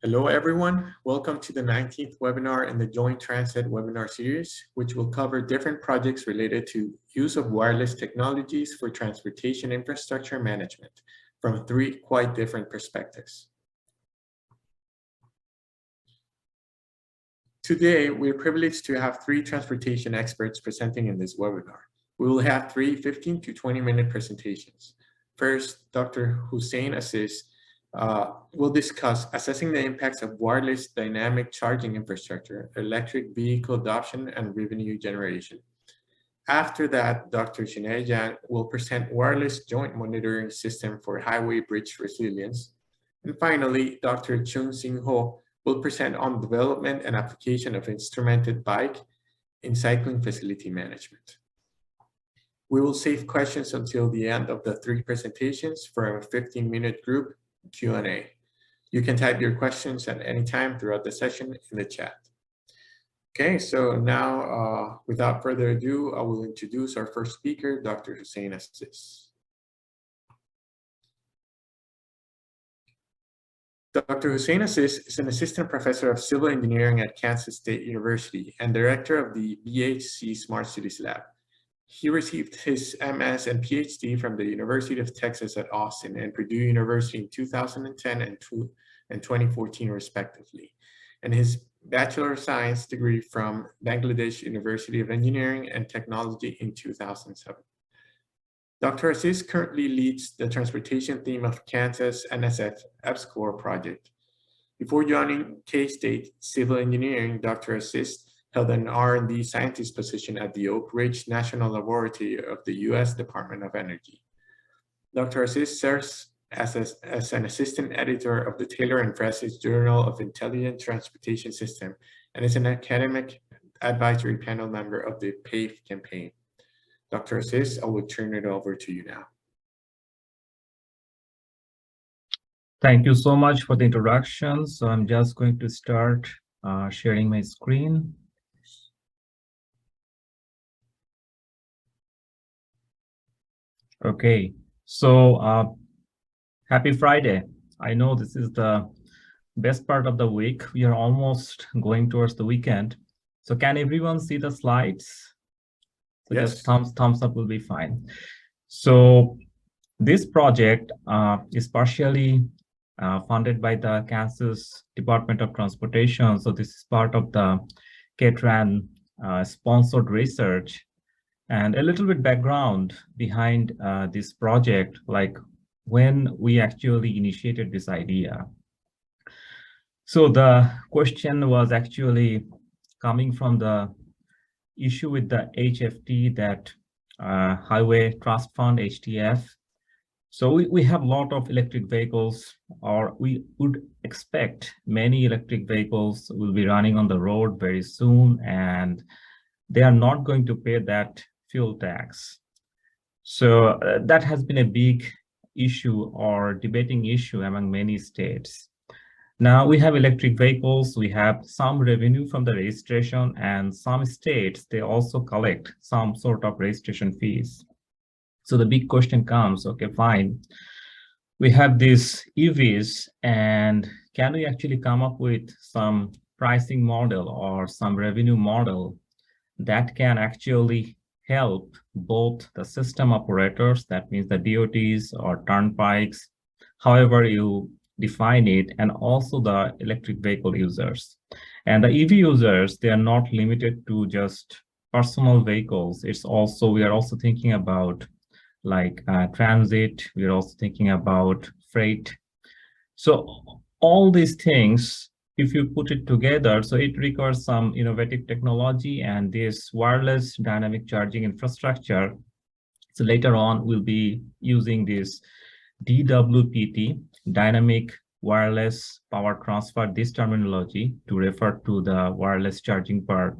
Hello, everyone. Welcome to the 19th webinar in the Joint Tran-SET webinar series, which will cover different projects related to use of wireless technologies for transportation infrastructure management from three quite different perspectives. Today, we're privileged to have three transportation experts presenting in this webinar. We will have three 15 to 20-minute presentations. First, Dr. Hussein Aziz will discuss assessing the impacts of wireless dynamic charging infrastructure, electric vehicle adoption, and revenue generation. After that, Dr. Chinay Jan will present wireless joint monitoring system for highway bridge resilience. And finally, Dr. Chung Sing Ho will present on development and application of instrumented bike in cycling facility management. We will save questions until the end of the three presentations for a 15-minute group Q&A. You can type your questions at any time throughout the session in the chat. Okay, so now, without further ado, I will introduce our first speaker, Dr. Hussein Aziz. Dr. Hussein Aziz is an assistant professor of civil engineering at Kansas State University and director of the BHC Smart Cities Lab. He received his MS and PhD from the University of Texas at Austin and Purdue University in 2010 and 2014, respectively, and his Bachelor of Science degree from Bangladesh University of Engineering and Technology in 2007. Dr. Aziz currently leads the transportation theme of Kansas NSF EPSCoR project. Before joining K-State Civil Engineering, Dr. Aziz held an R&D scientist position at the Oak Ridge National Laboratory of the U.S. Department of Energy. Dr. Aziz serves as an assistant editor of the Taylor and Francis Journal of Intelligent Transportation System and is an academic advisory panel member of the PAVE campaign. Dr. Aziz, I will turn it over to you now. Thank you so much for the introduction. So I'm just going to start sharing my screen. Okay, so happy Friday. I know this is the best part of the week. We are almost going towards the weekend. So can everyone see the slides? So yes. Just thumbs up will be fine. So this project is partially funded by the Kansas Department of Transportation. So this is part of the K-Tran sponsored research. And a little bit background behind this project, like when we actually initiated this idea. So the question was actually coming from the issue with the HFT, that Highway Trust Fund, HTF. So we have a lot of electric vehicles, or we would expect many electric vehicles will be running on the road very soon, and they are not going to pay that fuel tax. So that has been a big issue or debating issue among many states. Now we have electric vehicles, we have some revenue from the registration, and some states, they also collect some sort of registration fees. So the big question comes, okay, fine. We have these EVs, and can we actually come up with some pricing model or some revenue model that can actually help both the system operators, that means the DOTs or turnpikes, however you define it, and also the electric vehicle users. And the EV users, they are not limited to just personal vehicles. It's also, we are also thinking about like transit, we are also thinking about freight. So all these things, if you put it together, so it requires some innovative technology and this wireless dynamic charging infrastructure. So later on, we'll be using this DWPT, dynamic wireless power transfer, this terminology to refer to the wireless charging part.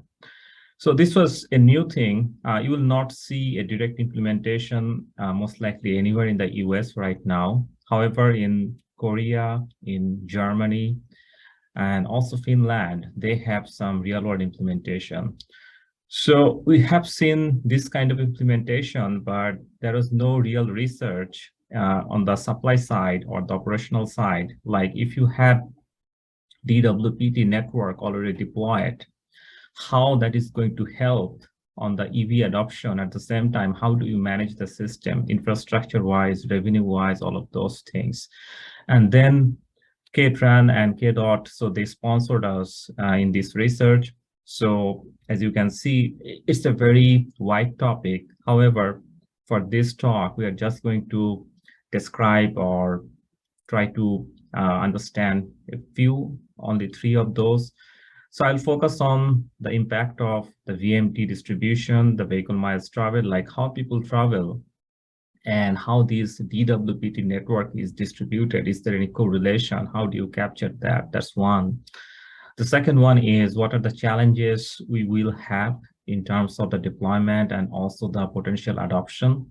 So this was a new thing. You will not see a direct implementation, most likely anywhere in the US right now. However, in Korea, in Germany, and also Finland, they have some real-world implementation. So we have seen this kind of implementation, but there is no real research on the supply side or the operational side. Like if you have DWPT network already deployed, how that is going to help on the EV adoption. At the same time, how do you manage the system, infrastructure-wise, revenue-wise, all of those things. And then Tran and KDOT, so they sponsored us in this research. So as you can see, it's a very wide topic. However, for this talk, we are just going to describe or try to understand a few, only 3 of those. So I'll focus on the impact of the VMT distribution, the vehicle miles traveled, like how people travel, and how this DWPT network is distributed. Is there any correlation? How do you capture that? That's one. The second one is, what are the challenges we will have in terms of the deployment and also the potential adoption?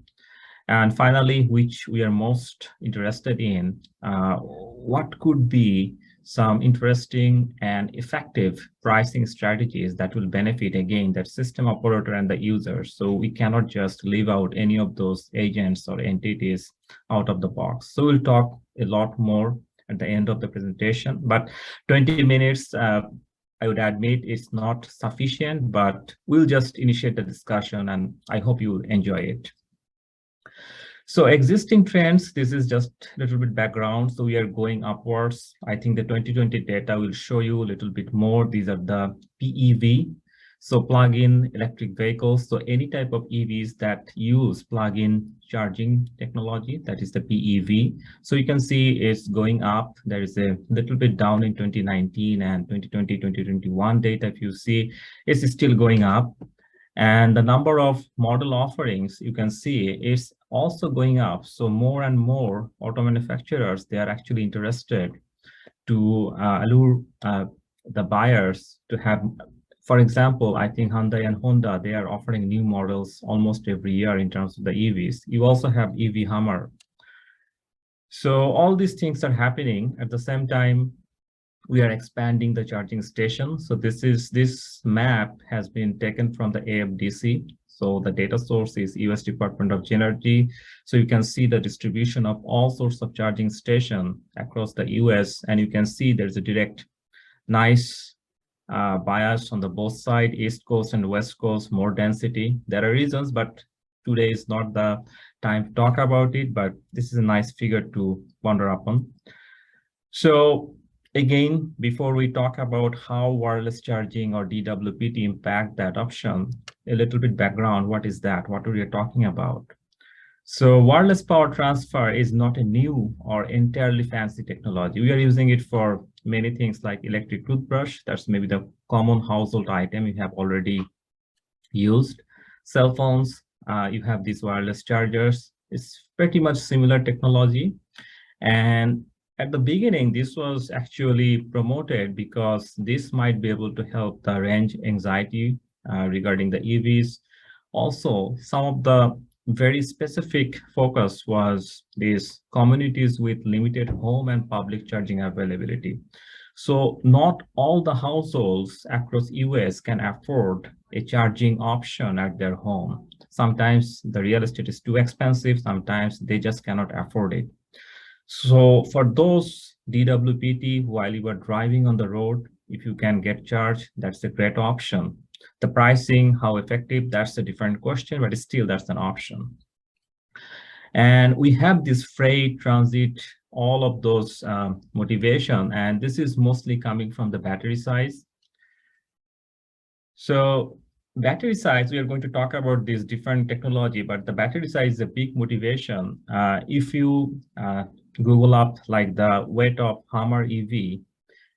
And finally, which we are most interested in, what could be some interesting and effective pricing strategies that will benefit, again, that system operator and the users. So we cannot just leave out any of those agents or entities out of the box. So we'll talk a lot more at the end of the presentation, but 20 minutes, I would admit it's not sufficient, but we'll just initiate the discussion and I hope you'll enjoy it. So existing trends, this is just a little bit background. So we are going upwards. I think the 2020 data will show you a little bit more. These are the PEV, so plug-in electric vehicles. So any type of EVs that use plug-in charging technology, that is the PEV. So you can see it's going up. There is a little bit down in 2019 and 2020, 2021 data. If you see, it's still going up. And the number of model offerings, you can see, is also going up. So more and more auto manufacturers, they are actually interested to allure the buyers to have, for example, I think Hyundai and Honda, they are offering new models almost every year in terms of the EVs. You also have EV Hummer. So all these things are happening at the same time. We are expanding the charging station. So this map has been taken from the AFDC. So the data source is US Department of Energy. So you can see the distribution of all sorts of charging station across the US, and you can see there's a direct, nice bias on the both side, East Coast and West Coast, more density. There are reasons, but today is not the time to talk about it, but this is a nice figure to ponder upon. So again, before we talk about how wireless charging or DWPT impact the adoption, a little bit background, what is that? What are we talking about? So wireless power transfer is not a new or entirely fancy technology. We are using it for many things like electric toothbrush. That's maybe the common household item you have already used. Cell phones, you have these wireless chargers. It's pretty much similar technology. And at the beginning, this was actually promoted because this might be able to help the range anxiety regarding the EVs. Also, some of the very specific focus was these communities with limited home and public charging availability. So not all the households across US can afford a charging option at their home. Sometimes the real estate is too expensive. Sometimes they just cannot afford it. So for those DWPT, while you are driving on the road, if you can get charged, that's a great option. The pricing, how effective, that's a different question, but still that's an option. And we have this freight, transit, all of those motivation, and this is mostly coming from the battery size. So battery size, we are going to talk about this different technology, but the battery size is a big motivation. If you Google up like the weight of Hummer EV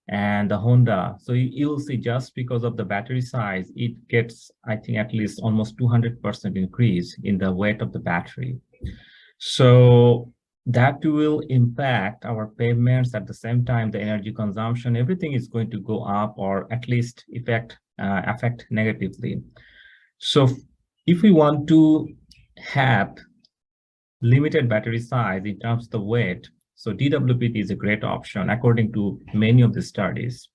and the Honda, so you'll see just because of the battery size, it gets, I think, at least almost 200% increase in the weight of the battery. So that will impact our pavements. At the same time, the energy consumption, everything is going to go up, or at least affect negatively. So if we want to have limited battery size in terms of the weight, so DWPT is a great option according to many of the studies.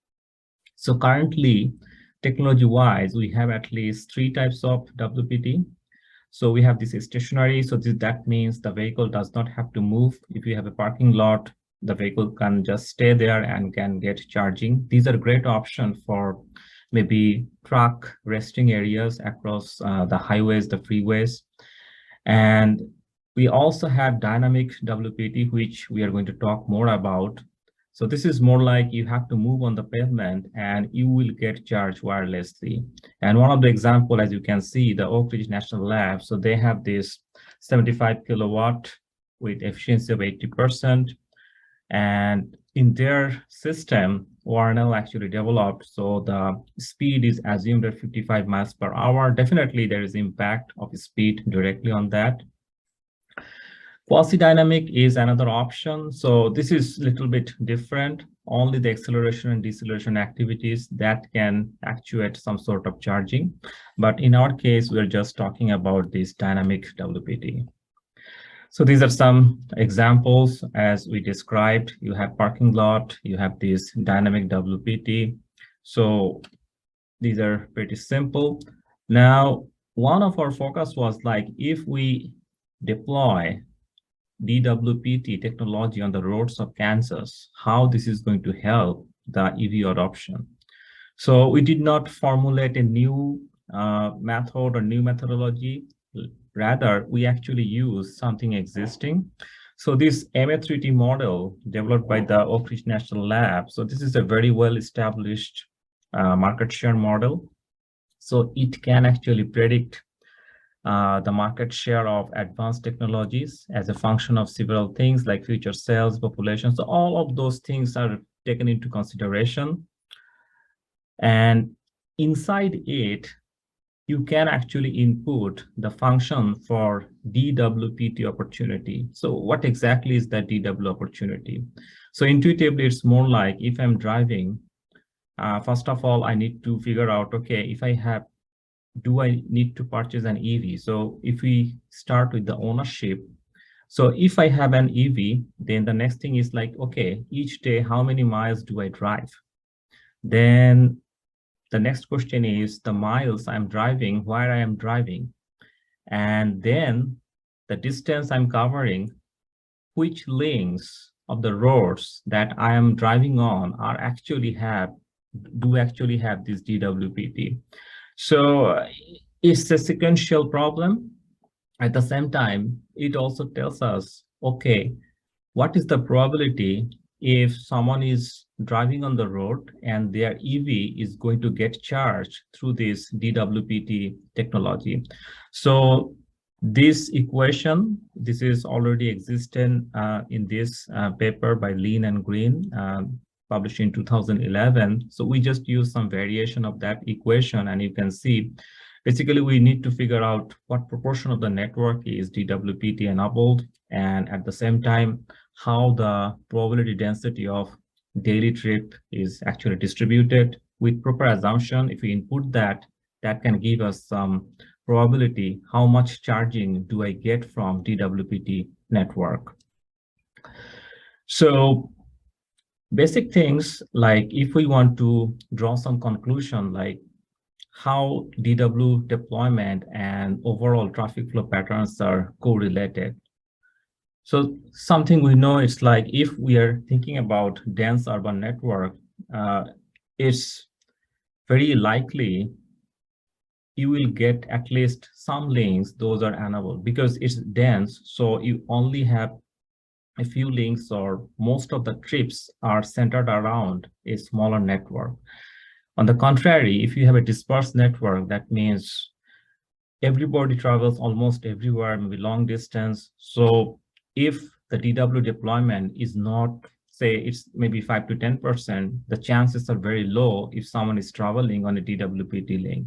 So currently, technology-wise, we have at least 3 types of WPT. So we have this stationary, so that means the vehicle does not have to move. If you have a parking lot, the vehicle can just stay there and can get charging. These are great options for maybe truck resting areas across the highways, the freeways. And we also have dynamic WPT, which we are going to talk more about. So this is more like you have to move on the pavement and you will get charged wirelessly. And one of the example, as you can see, the Oak Ridge National Lab, so they have this 75 kilowatt with efficiency of 80%. And in their system, ORNL actually developed, so the speed is assumed at 55 miles per hour. Definitely there is impact of speed directly on that. Quasi-dynamic is another option. So this is a little bit different. Only the acceleration and deceleration activities that can actuate some sort of charging. But in our case, we're just talking about this dynamic WPT. So these are some examples as we described. You have parking lot, you have this dynamic WPT. So these are pretty simple. Now, one of our focus was like, if we deploy DWPT technology on the roads of Kansas, how this is going to help the EV adoption. So we did not formulate a new method or new methodology. Rather, we actually use something existing. So this MA3T model developed by the Oak Ridge National Lab. So this is a very well-established market share model. So it can actually predict the market share of advanced technologies as a function of several things like future sales, population. So all of those things are taken into consideration. And inside it, you can actually input the function for DWPT opportunity. So what exactly is that DW opportunity? So intuitively, it's more like if I'm driving, first of all, I need to figure out, okay, if I have, do I need to purchase an EV? So if we start with the ownership, so if I have an EV, then the next thing is like, okay, each day, how many miles do I drive? Then the next question is the miles I'm driving, where I am driving. And then the distance I'm covering, which lanes of the roads that I am driving on do actually have this DWPT. So it's a sequential problem. At the same time, it also tells us, okay, what is the probability if someone is driving on the road and their EV is going to get charged through this DWPT technology? So this equation, this is already existing in this paper by Lean and Green, published in 2011. So we just use some variation of that equation, and you can see, basically we need to figure out what proportion of the network is DWPT enabled, and at the same time, how the probability density of daily trip is actually distributed. With proper assumption, if we input that, that can give us some probability, how much charging do I get from DWPT network. So basic things, like if we want to draw some conclusion, like how DW deployment and overall traffic flow patterns are correlated. So something we know is like, if we are thinking about dense urban network, it's very likely you will get at least some links, those are enabled because it's dense. So you only have a few links, or most of the trips are centered around a smaller network. On the contrary, if you have a dispersed network, that means everybody travels almost everywhere, maybe long distance. So if the DW deployment is not, say it's maybe 5 to 10%, the chances are very low if someone is traveling on a DWPT link.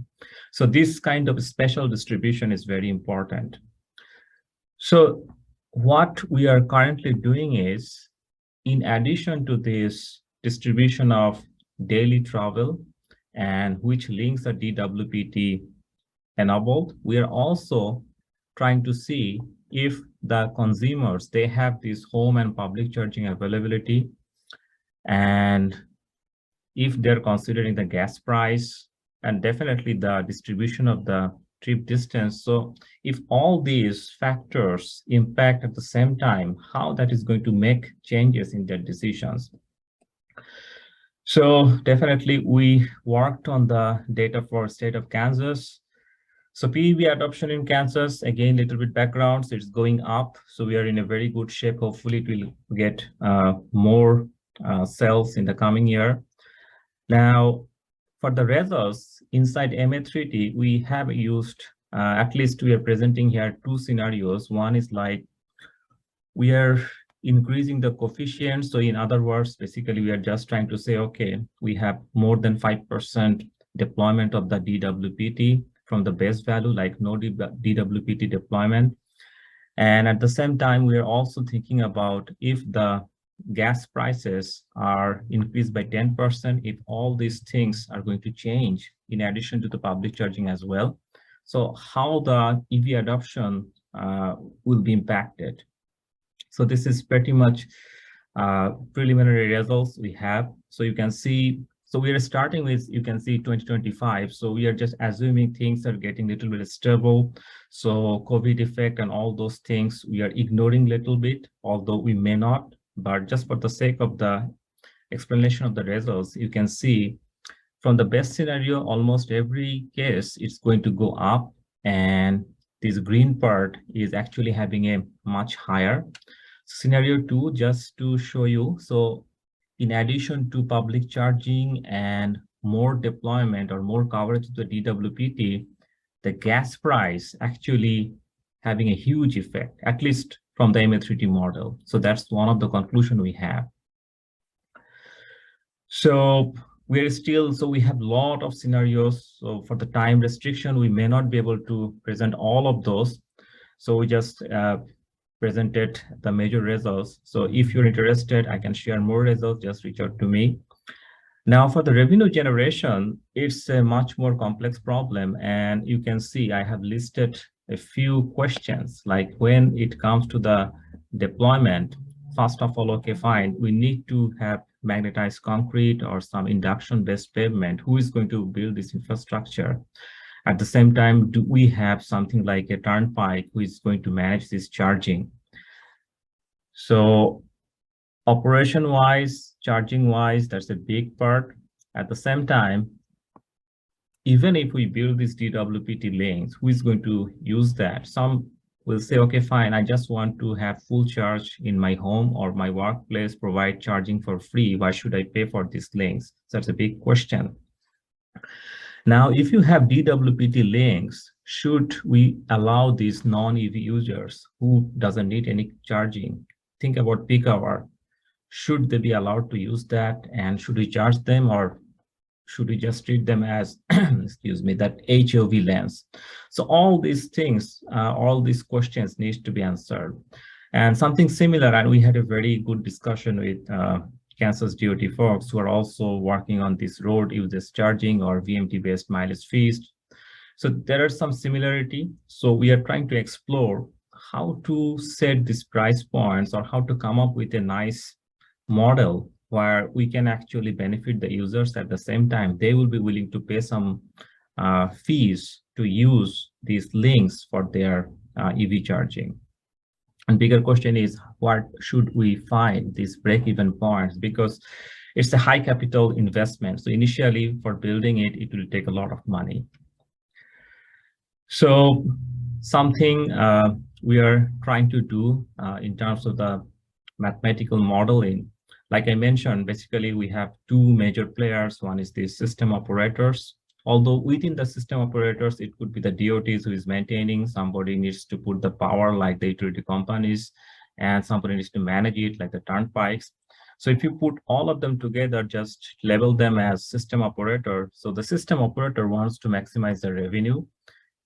So this kind of special distribution is very important. So what we are currently doing is, in addition to this distribution of daily travel and which links are DWPT enabled, we are also trying to see if the consumers, they have this home and public charging availability, and if they're considering the gas price, and definitely the distribution of the trip distance. So if all these factors impact at the same time, how that is going to make changes in their decisions. So definitely we worked on the data for state of Kansas. So PEV adoption in Kansas, again, little bit background, so it's going up. So we are in a very good shape. Hopefully it will get more cells in the coming year. Now, for the results inside MA3T, we have used, at least we are presenting here two scenarios. One is like we are increasing the coefficient. So in other words, basically we are just trying to say, okay, we have more than 5% deployment of the DWPT from the base value, like no DWPT deployment. And at the same time, we are also thinking about if the gas prices are increased by 10%, if all these things are going to change in addition to the public charging as well. So how the EV adoption will be impacted. So this is pretty much preliminary results we have. So you can see, so we are starting with, you can see 2025. So we are just assuming things are getting a little bit stable. So COVID effect and all those things we are ignoring a little bit, although we may not, but just for the sake of the explanation of the results, you can see from the best scenario, almost every case it's going to go up, and this green part is actually having a much higher. Scenario 2, just to show you, so in addition to public charging and more deployment or more coverage of the DWPT, the gas price actually having a huge effect, at least from the MA3T model. So that's one of the conclusion we have. So we're still, so we have a lot of scenarios. So for the time restriction, we may not be able to present all of those. So we just presented the major results. So if you're interested, I can share more results, just reach out to me. Now for the revenue generation, it's a much more complex problem. And you can see I have listed a few questions, like when it comes to the deployment, first of all, okay, fine, we need to have magnetized concrete or some induction-based pavement. Who is going to build this infrastructure? At the same time, do we have something like a turnpike who is going to manage this charging? So operation-wise, charging-wise, that's a big part. At the same time, even if we build these DWPT lanes, who is going to use that? Some will say, okay, fine, I just want to have full charge in my home or my workplace, provide charging for free. Why should I pay for these lanes? So that's a big question. Now, if you have DWPT lanes, should we allow these non-EV users who doesn't need any charging? Think about peak hour. Should they be allowed to use that? And should we charge them, or should we just treat them as, excuse me, that HOV lanes? So all these things, all these questions need to be answered. And something similar, and we had a very good discussion with Kansas DOT folks who are also working on this road uses charging or VMT-based mileage fees. So there are some similarity. So we are trying to explore how to set these price points or how to come up with a nice model where we can actually benefit the users. At the same time, they will be willing to pay some fees to use these links for their EV charging. And bigger question is, what should we find these break-even points? Because it's a high capital investment. So initially for building it, it will take a lot of money. So something we are trying to do in terms of the mathematical modeling, like I mentioned, basically we have two major players. One is the system operators. Although within the system operators, it could be the DOTs who is maintaining, somebody needs to put the power like the utility companies, and somebody needs to manage it like the turnpikes. So if you put all of them together, just label them as system operator. So the system operator wants to maximize the revenue.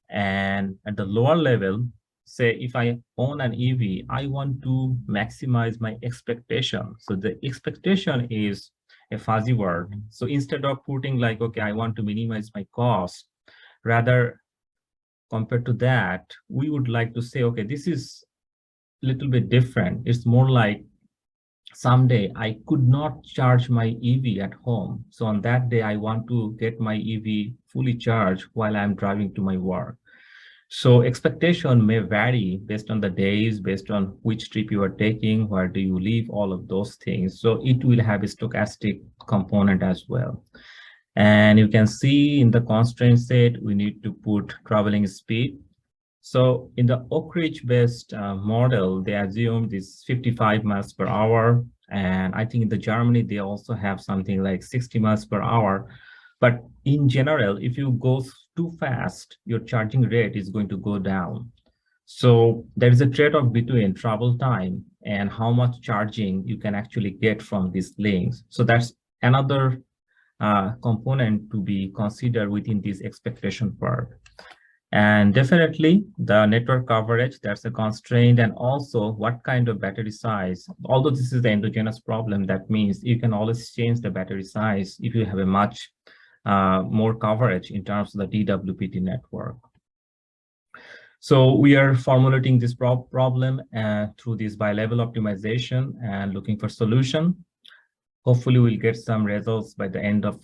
And at the lower level, say if I own an EV, I want to maximize my expectation. So the expectation is a fuzzy word. So instead of putting like, okay, I want to minimize my cost, rather compared to that, we would like to say, okay, this is a little bit different. It's more like someday I could not charge my EV at home. So on that day, I want to get my EV fully charged while I'm driving to my work. So expectation may vary based on the days, based on which trip you are taking, where do you live, all of those things. So it will have a stochastic component as well. And you can see in the constraint set, we need to put traveling speed. So in the Oak Ridge based model, they assume this 55 miles per hour. And I think in the Germany, they also have something like 60 miles per hour. But in general, if you go too fast, your charging rate is going to go down. So there is a trade-off between travel time and how much charging you can actually get from these links. So that's another component to be considered within this expectation part. And definitely the network coverage, that's a constraint, and also what kind of battery size. Although this is the endogenous problem, that means you can always change the battery size if you have a much more coverage in terms of the DWPT network. So we are formulating this problem through this bi-level optimization and looking for solution. Hopefully we'll get some results by the end of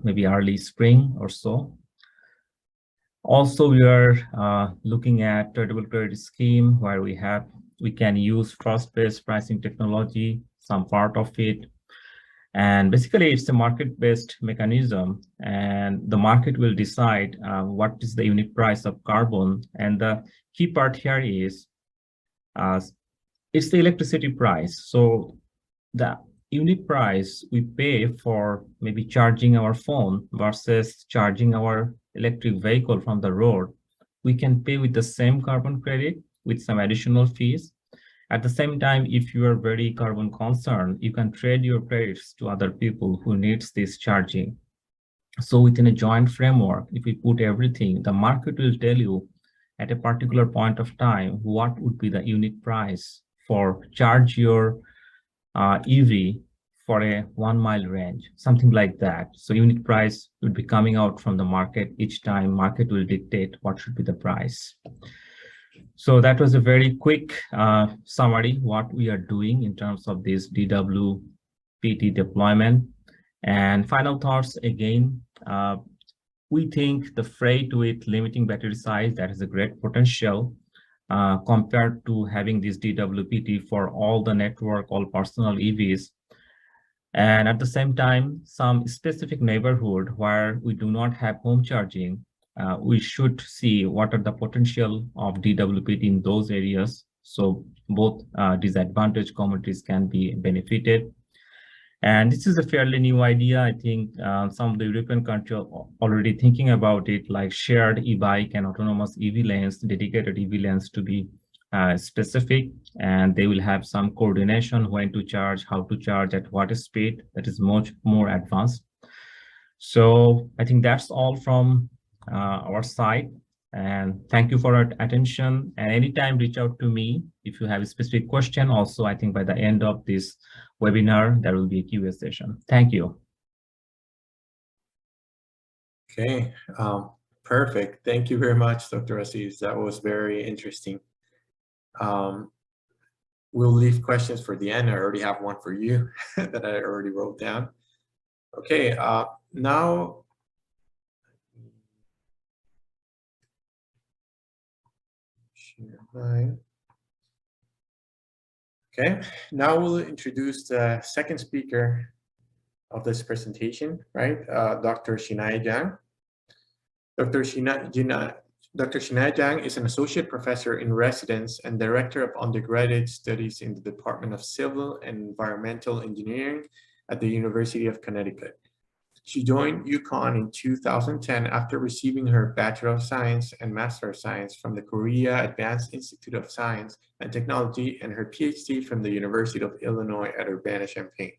maybe early spring or so. Also, we are looking at tradable credit scheme where we can use trust-based pricing technology, some part of it. And basically, it's a market-based mechanism, and the market will decide what is the unit price of carbon. And the key part here is it's the electricity price. So the unit price we pay for maybe charging our phone versus charging our electric vehicle from the road, we can pay with the same carbon credit with some additional fees. At the same time, if you are very carbon concerned, you can trade your credits to other people who needs this charging. So within a joint framework, if we put everything, the market will tell you at a particular point of time what would be the unit price for charge your EV for a 1 mile range, something like that. So unit price would be coming out from the market each time. Market will dictate what should be the price. So that was a very quick summary what we are doing in terms of this DWPT deployment. And final thoughts again, we think the freight with limiting battery size, that is a great potential compared to having this DWPT for all the network, all personal EVs. And at the same time, some specific neighborhood where we do not have home charging, we should see what are the potential of DWPT in those areas. So both disadvantaged communities can be benefited. And this is a fairly new idea. I think some of the European countries are already thinking about it, like shared e-bike and autonomous EV lanes, dedicated EV lanes to be specific, and they will have some coordination when to charge, how to charge, at what speed. That is much more advanced. So I think that's all from our side. And thank you for your attention. And anytime reach out to me if you have a specific question. Also, I think by the end of this webinar, there will be a Q&A session. Thank you. Okay, perfect. Thank you very much, Dr. Aziz. That was very interesting. We'll leave questions for the end. I already have one for you that I already wrote down. Okay, now share mine. Okay, now we'll introduce the second speaker of this presentation, right? Dr. Shinai Jiang. Dr. Shinai Jiang is an associate professor in residence and director of undergraduate studies in the Department of Civil and Environmental Engineering at the University of Connecticut. She joined UConn in 2010 after receiving her Bachelor of Science and Master of Science from the Korea Advanced Institute of Science and Technology and her PhD from the University of Illinois at Urbana-Champaign.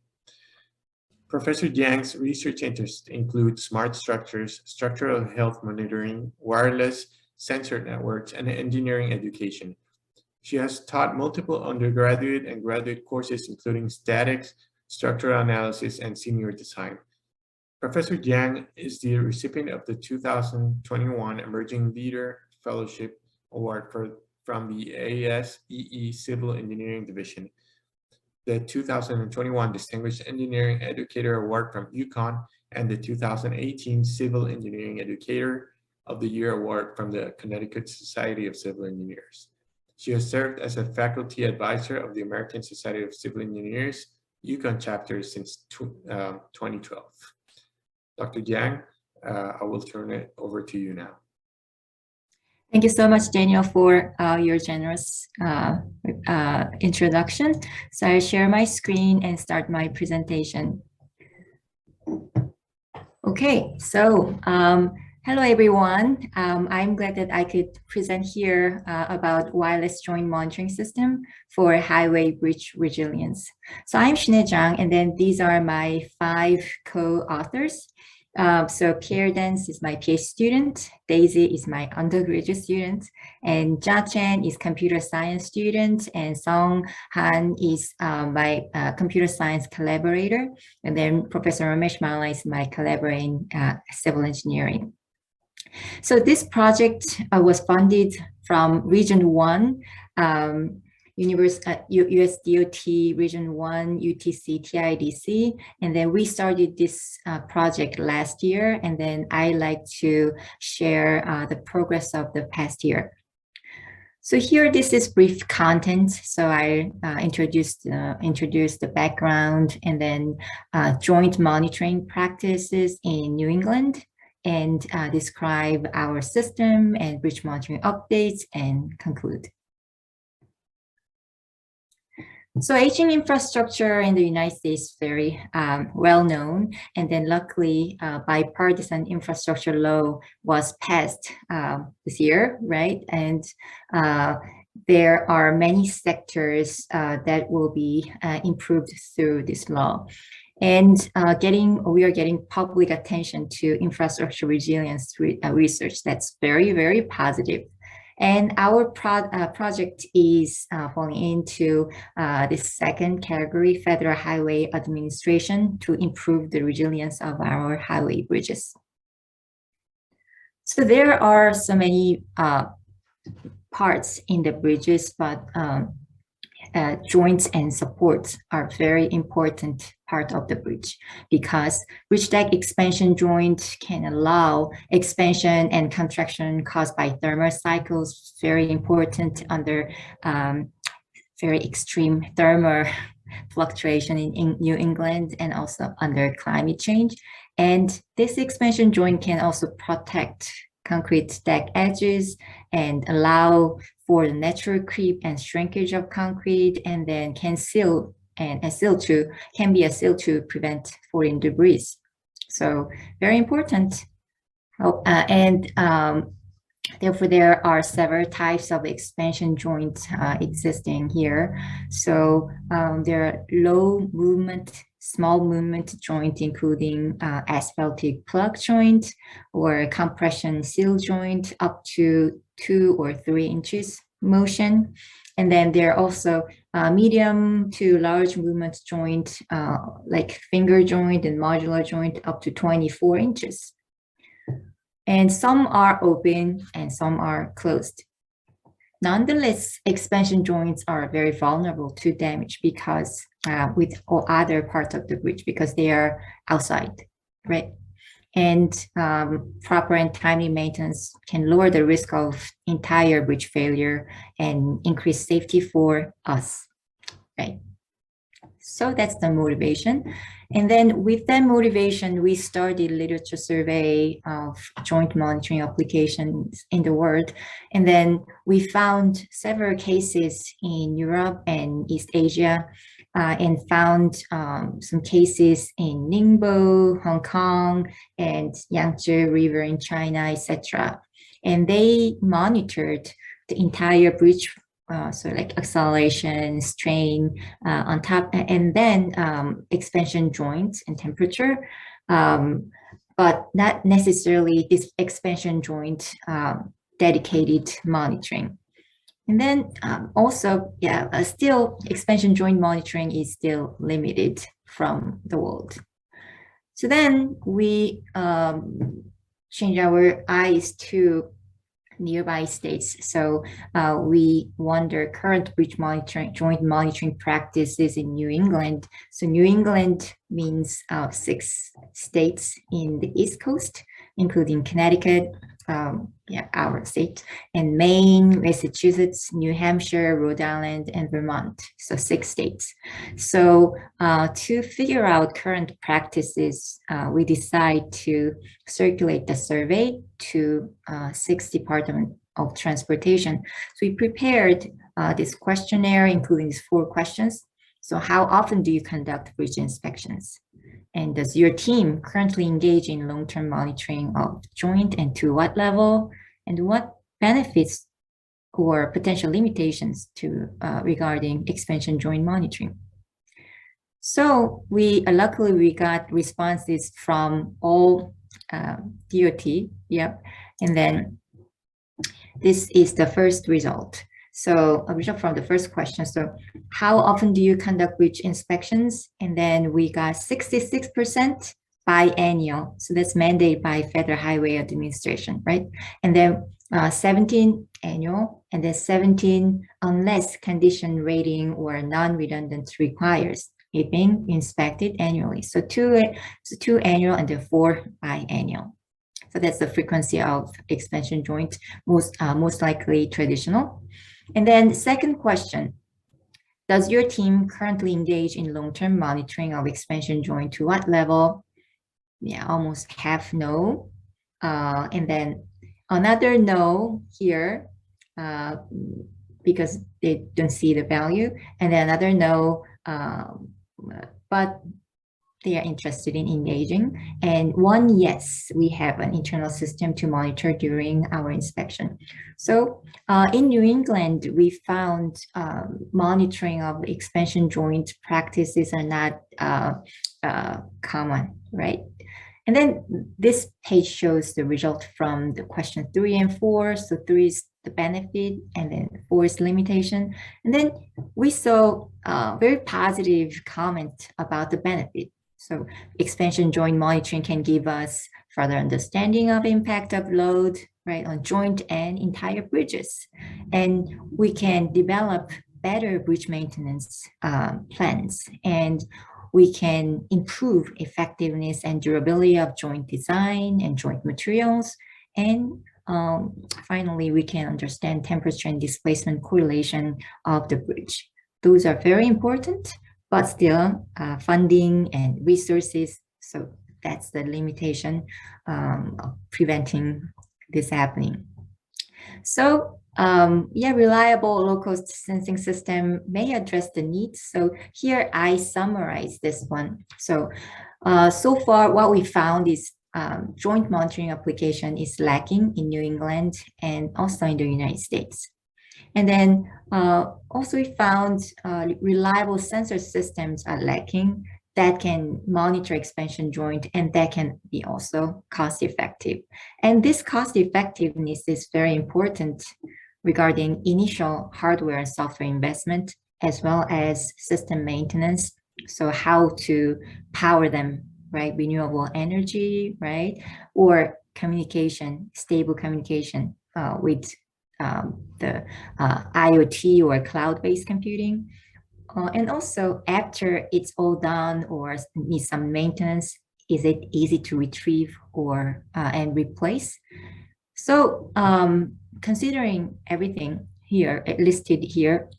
Professor Jiang's research interests include smart structures, structural health monitoring, wireless sensor networks, and engineering education. She has taught multiple undergraduate and graduate courses, including statics, structural analysis, and senior design. Professor Jiang is the recipient of the 2021 Emerging Leader Fellowship Award from the ASEE Civil Engineering Division, the 2021 Distinguished Engineering Educator Award from UConn, and the 2018 Civil Engineering Educator of the Year award from the Connecticut Society of Civil Engineers. She has served as a faculty advisor of the American Society of Civil Engineers Yukon chapter since 2012. Dr. Jiang, I will turn it over to you now. Thank you so much, Daniel, for your generous introduction. So I share my screen and start my presentation. Okay, so hello, everyone. I'm glad that I could present here about wireless joint monitoring system for highway bridge resilience. So I'm Shine Zhang, and then these are my 5 co-authors. So Pierre Dance is my PhD student, Daisy is my undergraduate student, and Jia Chen is computer science student, and Song Han is my computer science collaborator, and then Professor Ramesh Mala is my collaborator in civil engineering. So this project was funded from Region 1, USDOT Region 1, UTC, TIDC, and then we started this project last year, and then I like to share the progress of the past year. So here, this is brief content. So I introduced the background, and then joint monitoring practices in New England, and describe our system and bridge monitoring updates, and conclude. So aging infrastructure in the United States is very well known, and then luckily bipartisan infrastructure law was passed this year, right? And there are many sectors that will be improved through this law. And we are getting public attention to infrastructure resilience research. That's very, very positive. And our project is falling into this second category, Federal Highway Administration, to improve the resilience of our highway bridges. So there are so many parts in the bridges, but joints and supports are very important part of the bridge, because bridge deck expansion joint can allow expansion and contraction caused by thermal cycles, very important under very extreme thermal fluctuation in New England, and also under climate change. And this expansion joint can also protect concrete deck edges and allow for the natural creep and shrinkage of concrete, and then can seal, and can be a seal to prevent foreign debris. So very important. Therefore, there are several types of expansion joints existing here. So there are low movement, small movement joint, including asphaltic plug joint or compression seal joint up to 2 or 3 inches motion. And then there are also medium to large movement joint, like finger joint and modular joint up to 24 inches. And some are open and some are closed. Nonetheless, expansion joints are very vulnerable to damage because with all other parts of the bridge, because they are outside, right? And proper and timely maintenance can lower the risk of entire bridge failure and increase safety for us, right? So that's the motivation. And then with that motivation, we started literature survey of joint monitoring applications in the world. And then we found several cases in Europe and East Asia, and found some cases in Ningbo, Hong Kong, and Yangtze River in China, etc. And they monitored the entire bridge, so like acceleration, strain on top, and then expansion joints and temperature, but not necessarily this expansion joint dedicated monitoring. And then also, still expansion joint monitoring is still limited from the world. So then we change our eyes to nearby states. So we wonder current bridge monitoring, joint monitoring practices in New England. So New England means 6 states in the East Coast, including Connecticut, our state, and Maine, Massachusetts, New Hampshire, Rhode Island, and Vermont. So 6 states. So to figure out current practices, we decide to circulate the survey to 6 Department of Transportation. So we prepared this questionnaire, including these 4 questions. So how often do you conduct bridge inspections? And does your team currently engage in long-term monitoring of joint, and to what level? And what benefits or potential limitations to regarding expansion joint monitoring? So luckily we got responses from all DOT. Yep. And then this is the first result. So a result from the first question. So how often do you conduct bridge inspections? And then we got 66% biannual. So that's mandated by Federal Highway Administration, right? And then 17 annual, and then 17 unless condition rating or non-redundant requires it being inspected annually. So two annual and then 4 biannual. So that's the frequency of expansion joint, most likely traditional. And then second question, does your team currently engage in long-term monitoring of expansion joint? To what level? Yeah, almost half no. And then another no here because they don't see the value. And then another no, but they are interested in engaging. And 1 yes, we have an internal system to monitor during our inspection. So in New England, we found monitoring of expansion joint practices are not common, right? And then this page shows the result from the question 3 and 4. So 3 is the benefit, and then 4 is limitation. And then we saw very positive comment about the benefit. So expansion joint monitoring can give us further understanding of impact of load, right, on joint and entire bridges. And we can develop better bridge maintenance plans, and we can improve effectiveness and durability of joint design and joint materials. And finally, we can understand temperature and displacement correlation of the bridge. Those are very important, but still funding and resources. So that's the limitation of preventing this happening. So reliable low-cost sensing system may address the needs. So here I summarize this one. So so far what we found is joint monitoring application is lacking in New England and also in the United States. And then also we found reliable sensor systems are lacking that can monitor expansion joint, and that can be also cost effective. And this cost effectiveness is very important regarding initial hardware and software investment, as well as system maintenance. So how to power them, right? Renewable energy, right? Or communication, stable communication with the IoT or cloud-based computing. And also after it's all done or needs some maintenance, is it easy to retrieve or and replace? So considering everything here listed here,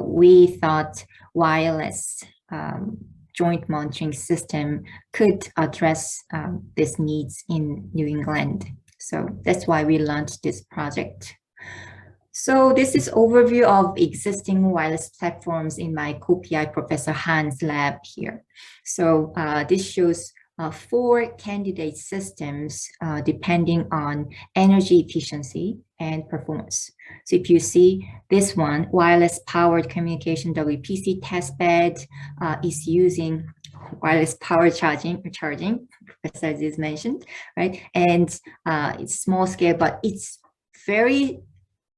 we thought wireless joint monitoring system could address these needs in New England. So that's why we launched this project. So this is overview of existing wireless platforms in my co-PI Professor Han's lab here. So this shows 4 candidate systems depending on energy efficiency and performance. So if you see this one, wireless powered communication WPC testbed is using wireless power charging, Professor Aziz mentioned, right? And it's small scale, but it's very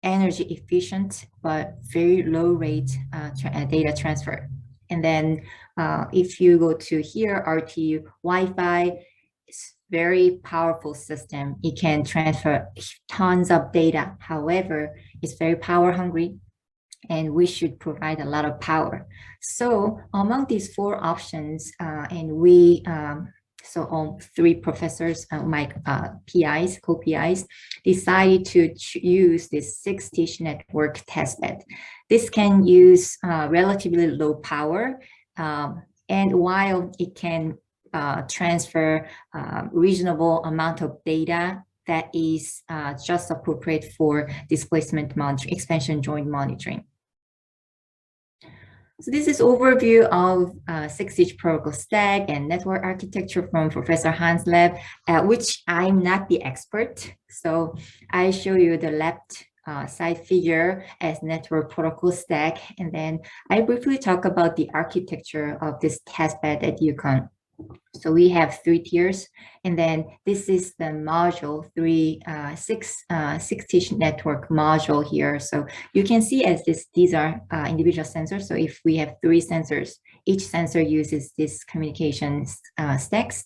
energy efficient, but very low rate data transfer. And then if you go to here, RTU Wi-Fi, it's very powerful system. It can transfer tons of data. However, it's very power hungry, and we should provide a lot of power. So among these 4 options, and we So all three professors, my PIs, co-PIs, decided to use this 6-dish network testbed. This can use relatively low power, and while it can transfer reasonable amount of data that is just appropriate for displacement monitoring, expansion joint monitoring. So this is overview of 6-dish protocol stack and network architecture from Professor Han's lab, which I'm not the expert. So I show you the left side figure as network protocol stack, and then I briefly talk about the architecture of this testbed at UConn. So we have 3 tiers, and then this is the module 6-dish network module here. So you can see as these are individual sensors. So if we have 3 sensors, each sensor uses this communication stacks,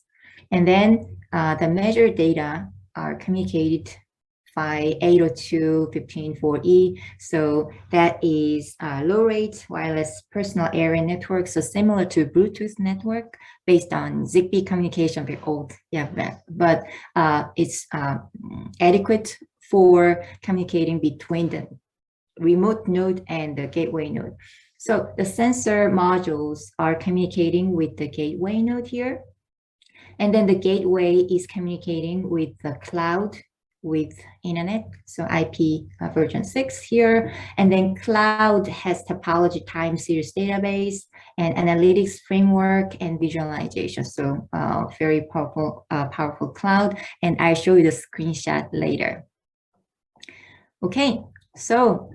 and then the measured data are communicated by 802.15.4e. So that is low rate wireless personal area network. So similar to Bluetooth network based on Zigbee communication, very old, yeah, but it's adequate for communicating between the remote node and the gateway node. So the sensor modules are communicating with the gateway node here. And then the gateway is communicating with the cloud with internet, so IP version 6 here. And then cloud has topology time series database and analytics framework and visualization. So very powerful cloud. And I'll show you the screenshot later. Okay, so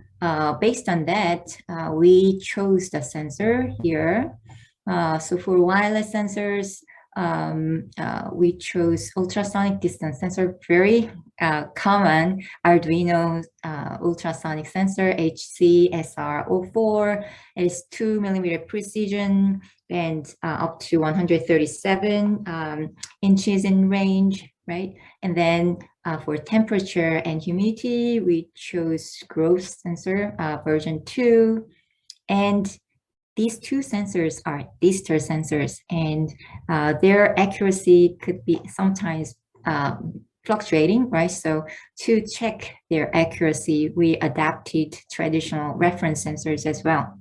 based on that, we chose the sensor here. So for wireless sensors, we chose ultrasonic distance sensor, very common Arduino ultrasonic sensor, HC-SR04. It is 2 millimeter precision and up to 137 inches in range, right? And then for temperature and humidity, we chose growth sensor version 2. And these 2 sensors are digital sensors, and their accuracy could be sometimes fluctuating, right? So to check their accuracy, we adapted traditional reference sensors as well.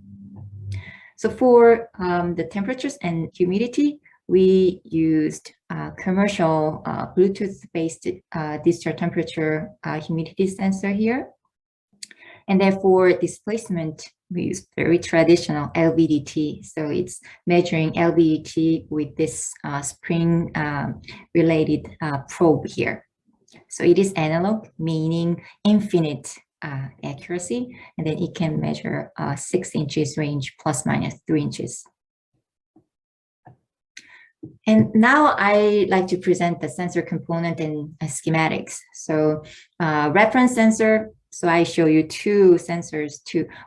So for the temperatures and humidity, we used commercial Bluetooth-based digital temperature humidity sensor here. And then for displacement, we use very traditional LVDT. So it's measuring LVDT with this spring-related probe here. So it is analog, meaning infinite accuracy, and then it can measure 6 inches range plus minus 3 inches. And now I like to present the sensor component and schematics. So reference sensor. So I show you 2 sensors,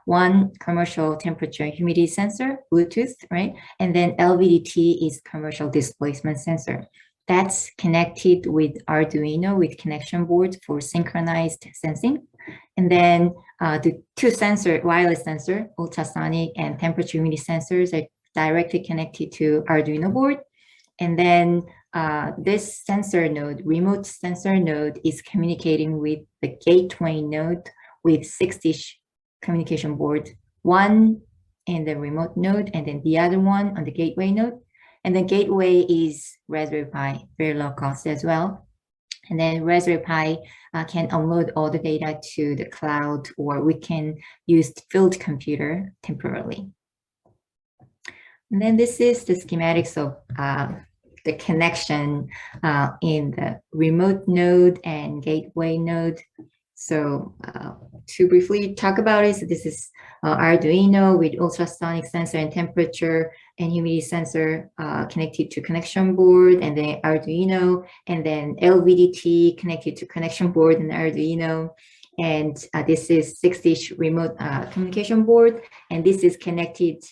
one commercial temperature and humidity sensor, Bluetooth, right? And then LVDT is commercial displacement sensor. That's connected with Arduino with connection board for synchronized sensing. And then the 2 sensor, wireless sensor, ultrasonic and temperature humidity sensors are directly connected to Arduino board. And then this sensor node, remote sensor node, is communicating with the gateway node with 6-dish communication board, one in the remote node and then the other one on the gateway node. And the gateway is Raspberry Pi, very low cost as well. And then Raspberry Pi can upload all the data to the cloud, or we can use field computer temporarily. And then this is the schematics of the connection in the remote node and gateway node. So to briefly talk about it, so this is Arduino with ultrasonic sensor and temperature and humidity sensor connected to connection board, and then Arduino, and then LVDT connected to connection board and Arduino. And this is 6-dish remote communication board, and this is connected,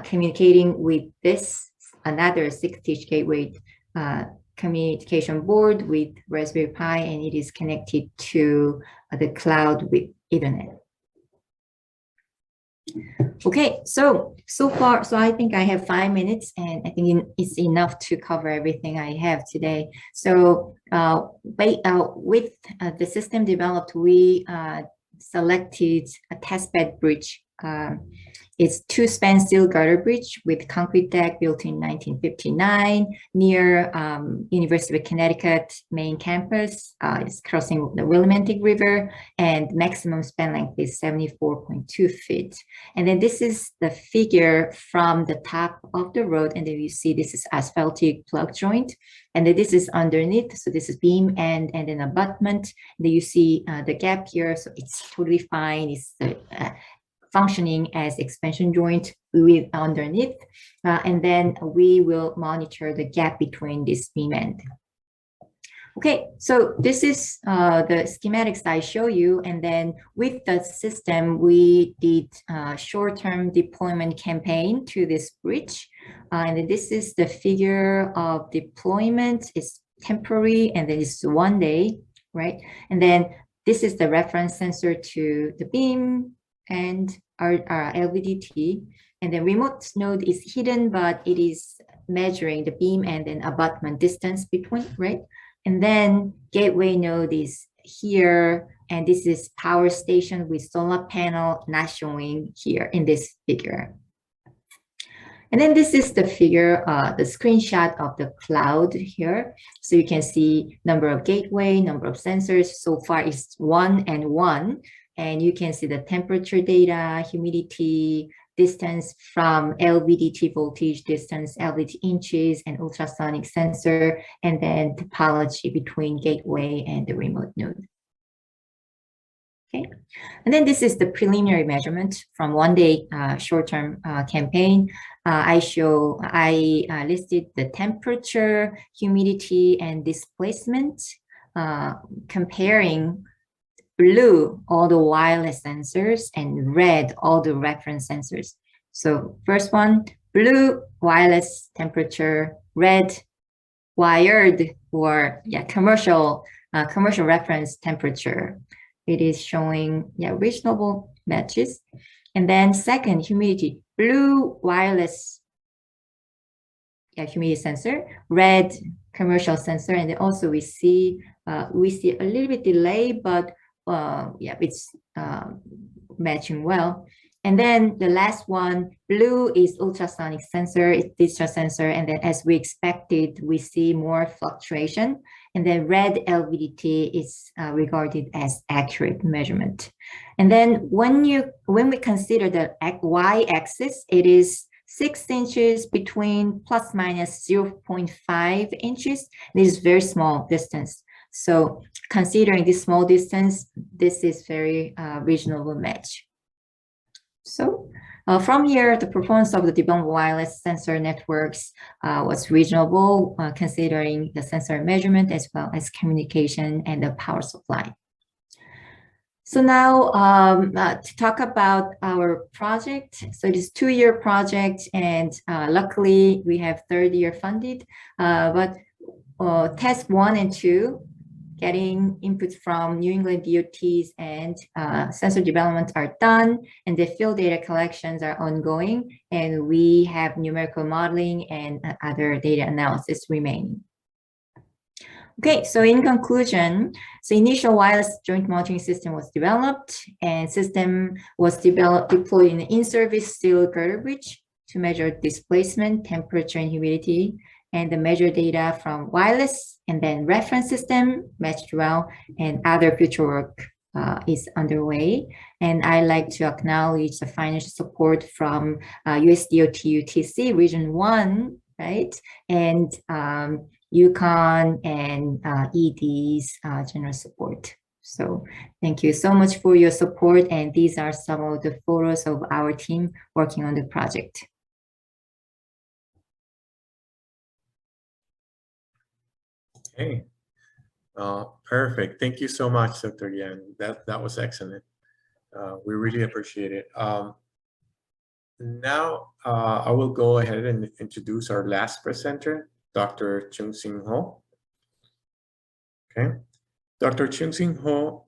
communicating with this another 6-dish gateway communication board with Raspberry Pi, and it is connected to the cloud with Ethernet. Okay, so far, I think I have 5 minutes, and I think it's enough to cover everything I have today. So with the system developed, we selected a testbed bridge. It's two-span steel girder bridge with concrete deck built in 1959 near University of Connecticut main campus. It's crossing the Willimantic River, and maximum span length is 74.2 feet. And then this is the figure from the top of the road, and then you see this is asphaltic plug joint, and then this is underneath. So this is beam and then abutment. Then you see the gap here, so it's totally fine. It's functioning as expansion joint with underneath, and then we will monitor the gap between this beam end. Okay, so this is the schematics I show you, and then with the system, we did a short-term deployment campaign to this bridge, and this is the figure of deployment. It's temporary, and then it's 1 day, right? And then this is the reference sensor to the beam and our LVDT, and the remote node is hidden, but it is measuring the beam and then abutment distance between, right? And then gateway node is here, and this is power station with solar panel not showing here in this figure. And then this is the figure, the screenshot of the cloud here. So you can see number of gateway, number of sensors. So far it's 1 and 1. And you can see the temperature data, humidity, distance from LVDT voltage, distance, LVDT inches, and ultrasonic sensor, and then topology between gateway and the remote node. Okay, and then this is the preliminary measurement from 1 day short-term campaign. I listed the temperature, humidity, and displacement, comparing blue, all the wireless sensors, and red, all the reference sensors. So first one, blue, wireless temperature, red, wired, or commercial reference temperature. It is showing reasonable matches. And then second, humidity, blue, wireless humidity sensor, red, commercial sensor, and then also we see a little bit delay, but it's matching well. And then the last one, blue is ultrasonic sensor, it's digital sensor, and then as we expected, we see more fluctuation. And then red LVDT is regarded as accurate measurement. And then when we consider the y-axis, it is 6 inches between plus minus 0.5 inches. This is very small distance. So considering this small distance, this is very reasonable match. So from here, the performance of the developed wireless sensor networks was reasonable, considering the sensor measurement as well as communication and the power supply. So now to talk about our project. So it is a 2-year project, and luckily we have 3rd-year funded, but test 1 and 2, getting inputs from New England DOTs and sensor development are done, and the field data collections are ongoing, and we have numerical modeling and other data analysis remaining. Okay, so in conclusion, so initial wireless joint monitoring system was developed, and system was deployed in an in-service steel girder bridge to measure displacement, temperature, and humidity, and the measure data from wireless and then reference system matched well, and other future work is underway. And I'd like to acknowledge the financial support from USDOT UTC Region 1, right? And UConn and ED's general support. So thank you so much for your support. And these are some of the photos of our team working on the project. Okay, perfect. Thank you so much, Dr. Yan. That was excellent. We really appreciate it. Now I will go ahead and introduce our last presenter, Dr. Chung-Sing Ho. Okay, Dr. Chung-Sing Ho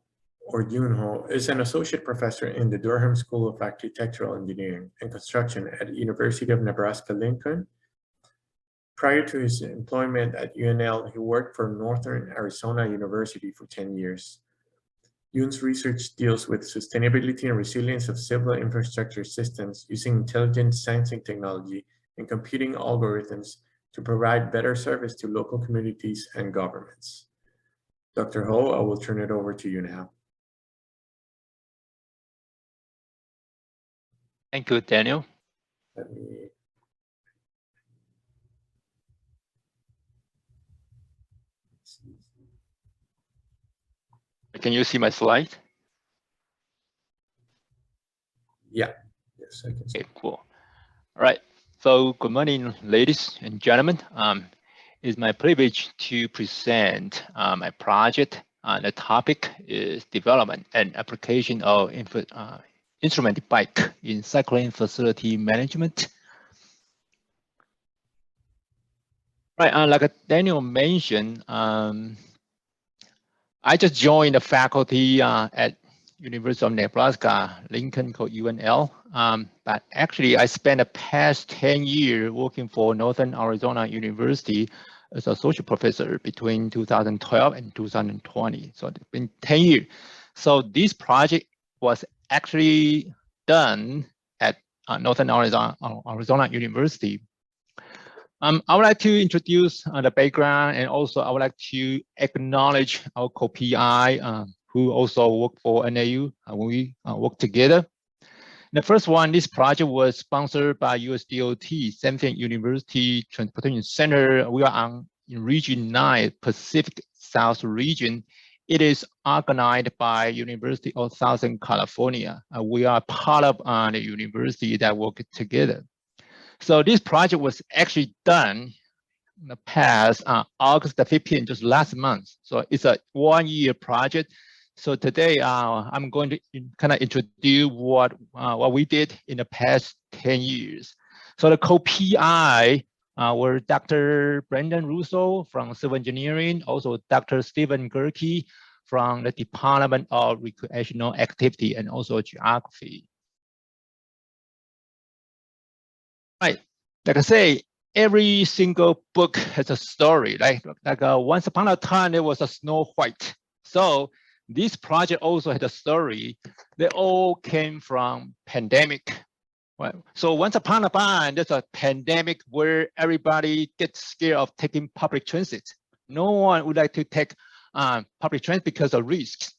or Yoon-ho, is an associate professor in the Durham School of Architectural Engineering and Construction at University of Nebraska-Lincoln. Prior to his employment at UNL, he worked for Northern Arizona University for 10 years. Yoon's research deals with sustainability and resilience of civil infrastructure systems using intelligent sensing technology and computing algorithms to provide better service to local communities and governments. Dr. Ho, I will turn it over to you now. Thank you, Daniel. Let me... Can you see my slide? Yeah, yes, I can see. Okay, cool. All right. So good morning, ladies and gentlemen. It's my privilege to present my project. The topic is development and application of instrument bike in cycling facility management. Right, like Daniel mentioned, I just joined the faculty at University of Nebraska, Lincoln, called UNL. But actually, I spent the past 10 years working for Northern Arizona University as a associate professor between 2012 and 2020. So it's been 10 years. So this project was actually done at Northern Arizona University. I would like to introduce the background, and also I would like to acknowledge our co-PI who also work for NAU when we work together. The first one, this project was sponsored by USDOT, Samford University Transportation Center. We are in Region 9, Pacific South region. It is organized by University of Southern California. We are part of the university that work together. So this project was actually done in the past August the 15th, just last month. So it's a 1-year project. So today I'm going to kind of introduce what we did in the past 10 years. So the co-PI were Dr. Brendan Russo from Civil Engineering, also Dr. Stephen Gerke from the Department of Recreational Activity and also Geography. Right, like I say, every single book has a story, right? Like once upon a time, there was a Snow White. So this project also had a story. They all came from pandemic. Right? So once upon a time, there's a pandemic where everybody gets scared of taking public transit. No one would like to take public transit because of risks.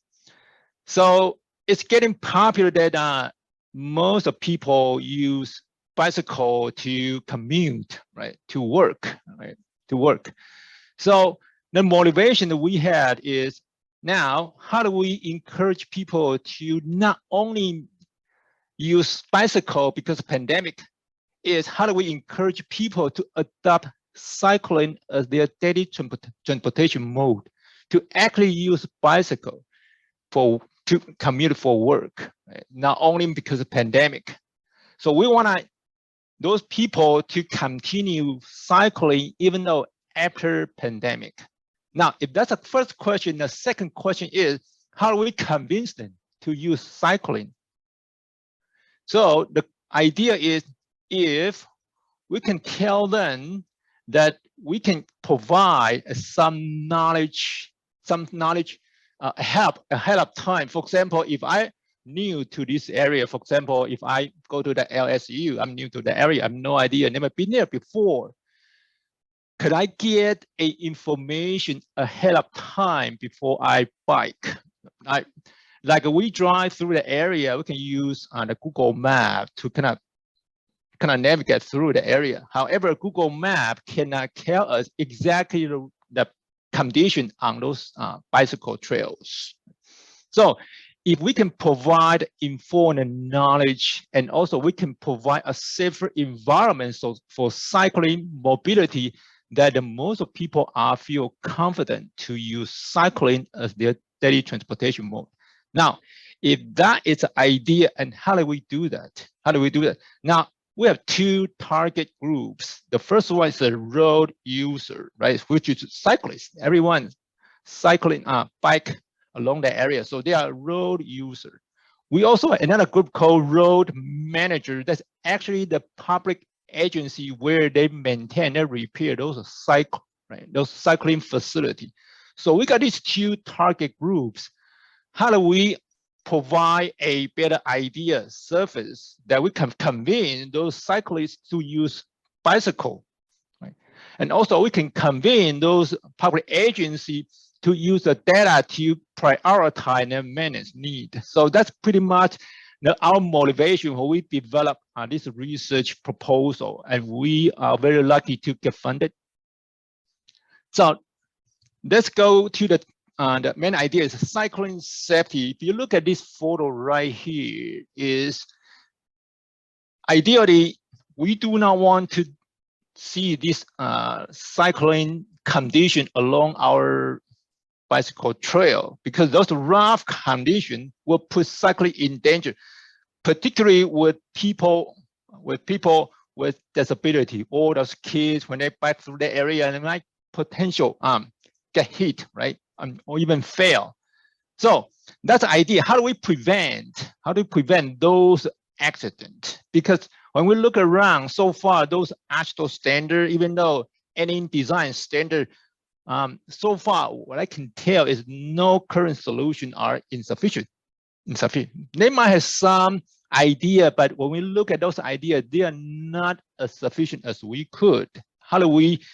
So it's getting popular that most of people use bicycle to commute, right, to work, right, to work. So the motivation that we had is, now how do we encourage people to not only use bicycle because of pandemic, is how do we encourage people to adopt cycling as their daily transportation mode, to actually use bicycle to commute for work, right? Not only because of pandemic. So we want those people to continue cycling even though after pandemic. Now, if that's the first question, the second question is, how do we convince them to use cycling? So the idea is, if we can tell them that we can provide some knowledge ahead of time. For example, if I new to this area, for example, if I go to the LSU, I'm new to the area, I have no idea, never been there before. Could I get information ahead of time before I bike? Like we drive through the area, we can use the Google map to kind of navigate through the area. However, Google map cannot tell us exactly the condition on those bicycle trails. So if we can provide informed knowledge, and also we can provide a safer environment for cycling mobility, that the most of people feel confident to use cycling as their daily transportation mode. Now, if that is the idea, and how do we do that? How do we do that? Now, we have two target groups. The first one is the road user, right? Which is cyclists. Everyone cycling, bike along the area. So they are road user. We also have another group called road manager. That's actually the public agency where they maintain and repair those cycle, right? Those cycling facility. So we got these two target groups. How do we provide a better idea surface that we can convince those cyclists to use bicycle, right? And also we can convince those public agency to use the data to prioritize and manage need. So that's pretty much our motivation when we develop this research proposal, and we are very lucky to get funded. So let's go to the main idea is cycling safety. If you look at this photo right here, is ideally we do not want to see this cycling condition along our bicycle trail, because those rough conditions will put cycling in danger, particularly with people with disability, or those kids when they bike through the area and they might potential get hit, right, or even fail. So that's the idea. How do we prevent those accidents? Because when we look around, so far those AASHTO standard, even though any design standard, so far what I can tell is no current solution are insufficient. They might have some idea, but when we look at those ideas, they are not as sufficient as we could. How do we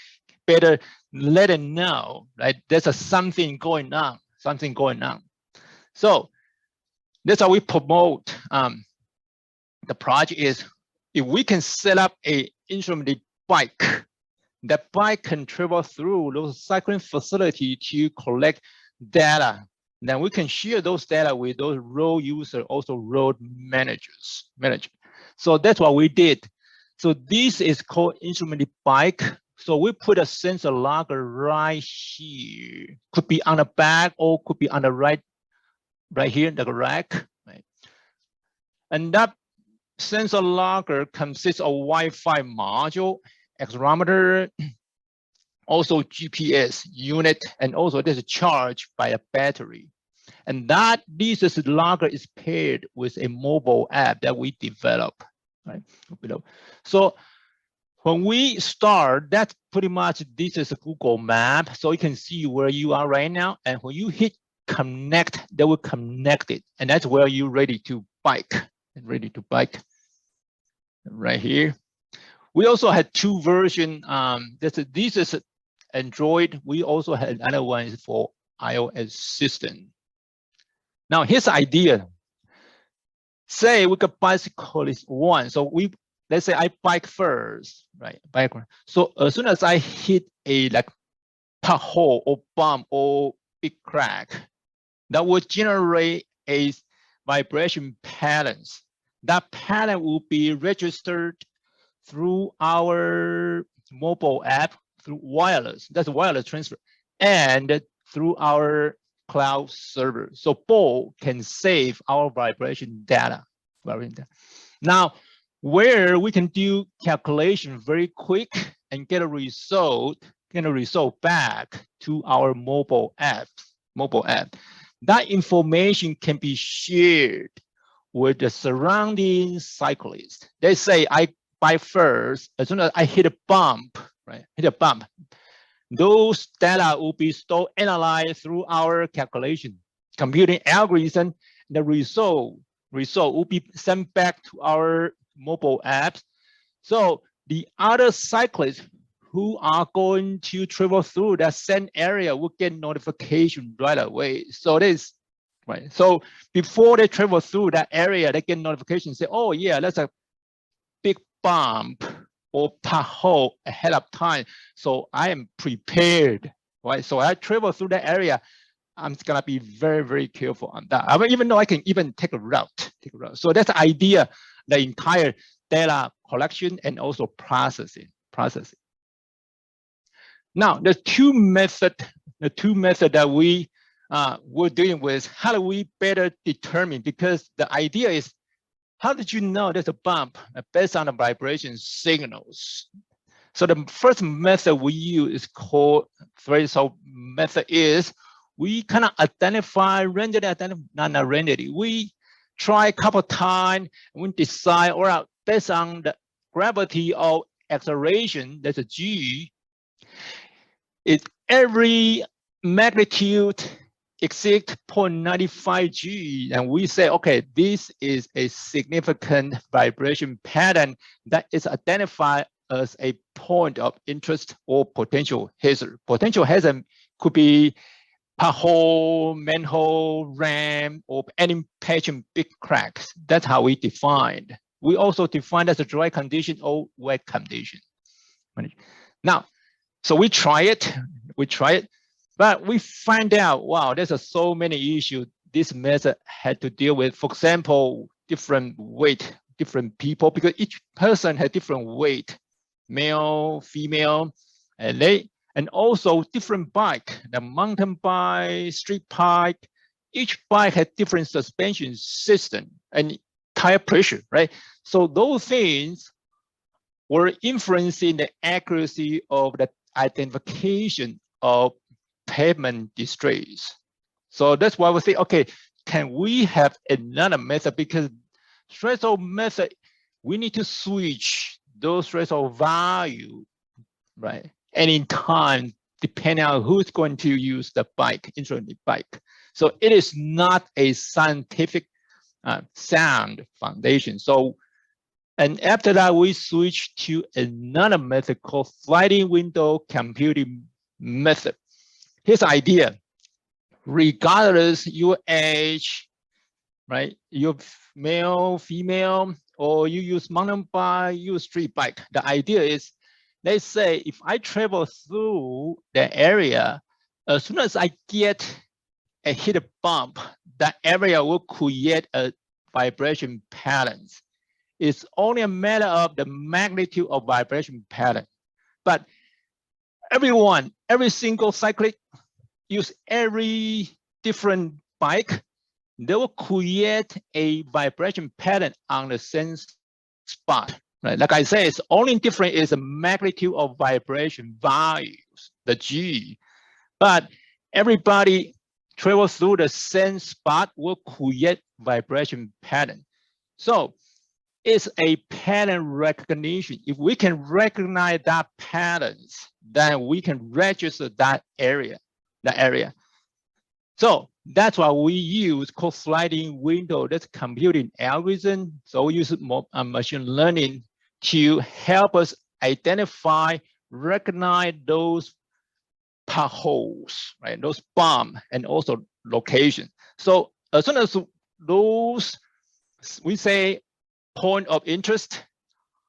better let it know, right? There's something going on. So that's how we promote the project. Is if we can set up a instrumented bike, that bike can travel through those cycling facility to collect data, then we can share those data with those road users, also road managers. So that's what we did. So this is called instrumented bike. So we put a sensor logger right here. Could be on the back or could be on the right here in the rack. Right? And that sensor logger consists of Wi-Fi module, accelerometer, also GPS unit, and also there's a charge by a battery. And that this logger is paired with a mobile app that we develop, right? So when we start, that's pretty much, this is a Google map. So you can see where you are right now. And when you hit connect, they will connect it. And that's where you're ready to bike, right here. We also had two versions. This is Android. We also had another one for iOS system. Now here's the idea. Say we got bicyclist one. So let's say I bike first, right? So as soon as I hit a pothole or bump or big crack, that will generate a vibration patterns. That pattern will be registered through our mobile app, through wireless, that's wireless transfer, and through our cloud server. So both can save our vibration data. Now, where we can do calculation very quick and get a result back to our mobile app. That information can be shared with the surrounding cyclists. They say I bike first, as soon as I hit a bump, right? Those data will be stored, analyzed through our calculation, computing algorithm. The result will be sent back to our mobile apps. So the other cyclists who are going to travel through that same area will get notification right away. So this, right? So before they travel through that area, they get notification, say, oh yeah, that's a big bump or pothole ahead of time. So I am prepared, right? So I travel through that area, I'm gonna be very, very careful on that. I mean, even though I can even take a route. So that's the idea, the entire data collection and also processing. Now, the two method that we were dealing with, how do we better determine? Because the idea is, how did you know there's a bump based on the vibration signals? So the first method we use is called threshold method. Is we cannot identify randomly, not randomly. We try a couple times, we decide, all right, based on the gravity of acceleration, that's a g, if every magnitude exceeds 0.95 g, and we say, okay, this is a significant vibration pattern that is identified as a point of interest or potential hazard. Potential hazard could be pothole, manhole, ramp, or any patch in big cracks. That's how we defined. We also define as a dry condition or wet condition. Now, so we try it, but we find out, wow, there's so many issues this method had to deal with. For example, different weight, different people, because each person had different weight, male, female, and also different bike, the mountain bike, street bike, each bike had different suspension system and tire pressure, right? So those things were influencing the accuracy of the identification of pavement distress. So that's why we say, okay, can we have another method? Because threshold method, we need to switch those threshold value, right? Any time, depending on who's going to use the bike, instrument bike. So it is not a scientific sound foundation. So, and after that, we switched to another method called sliding window computing method. Here's the idea. Regardless your age, right? You're male, female, or you use mountain bike, you use street bike. The idea is, let's say if I travel through the area, as soon as I get a hit bump, that area will create a vibration patterns. It's only a matter of the magnitude of vibration pattern. But every single cyclist use every different bike, they will create a vibration pattern on the same spot. Right? Like I said, it's only different is the magnitude of vibration values, the G. But everybody travels through the same spot will create vibration pattern. So it's a pattern recognition. If we can recognize that patterns, then we can register that area. So that's why we use called sliding window. That's computing algorithm. So we use machine learning to help us identify, recognize those potholes, right? Those bumps and also location. So as soon as those, we say, point of interest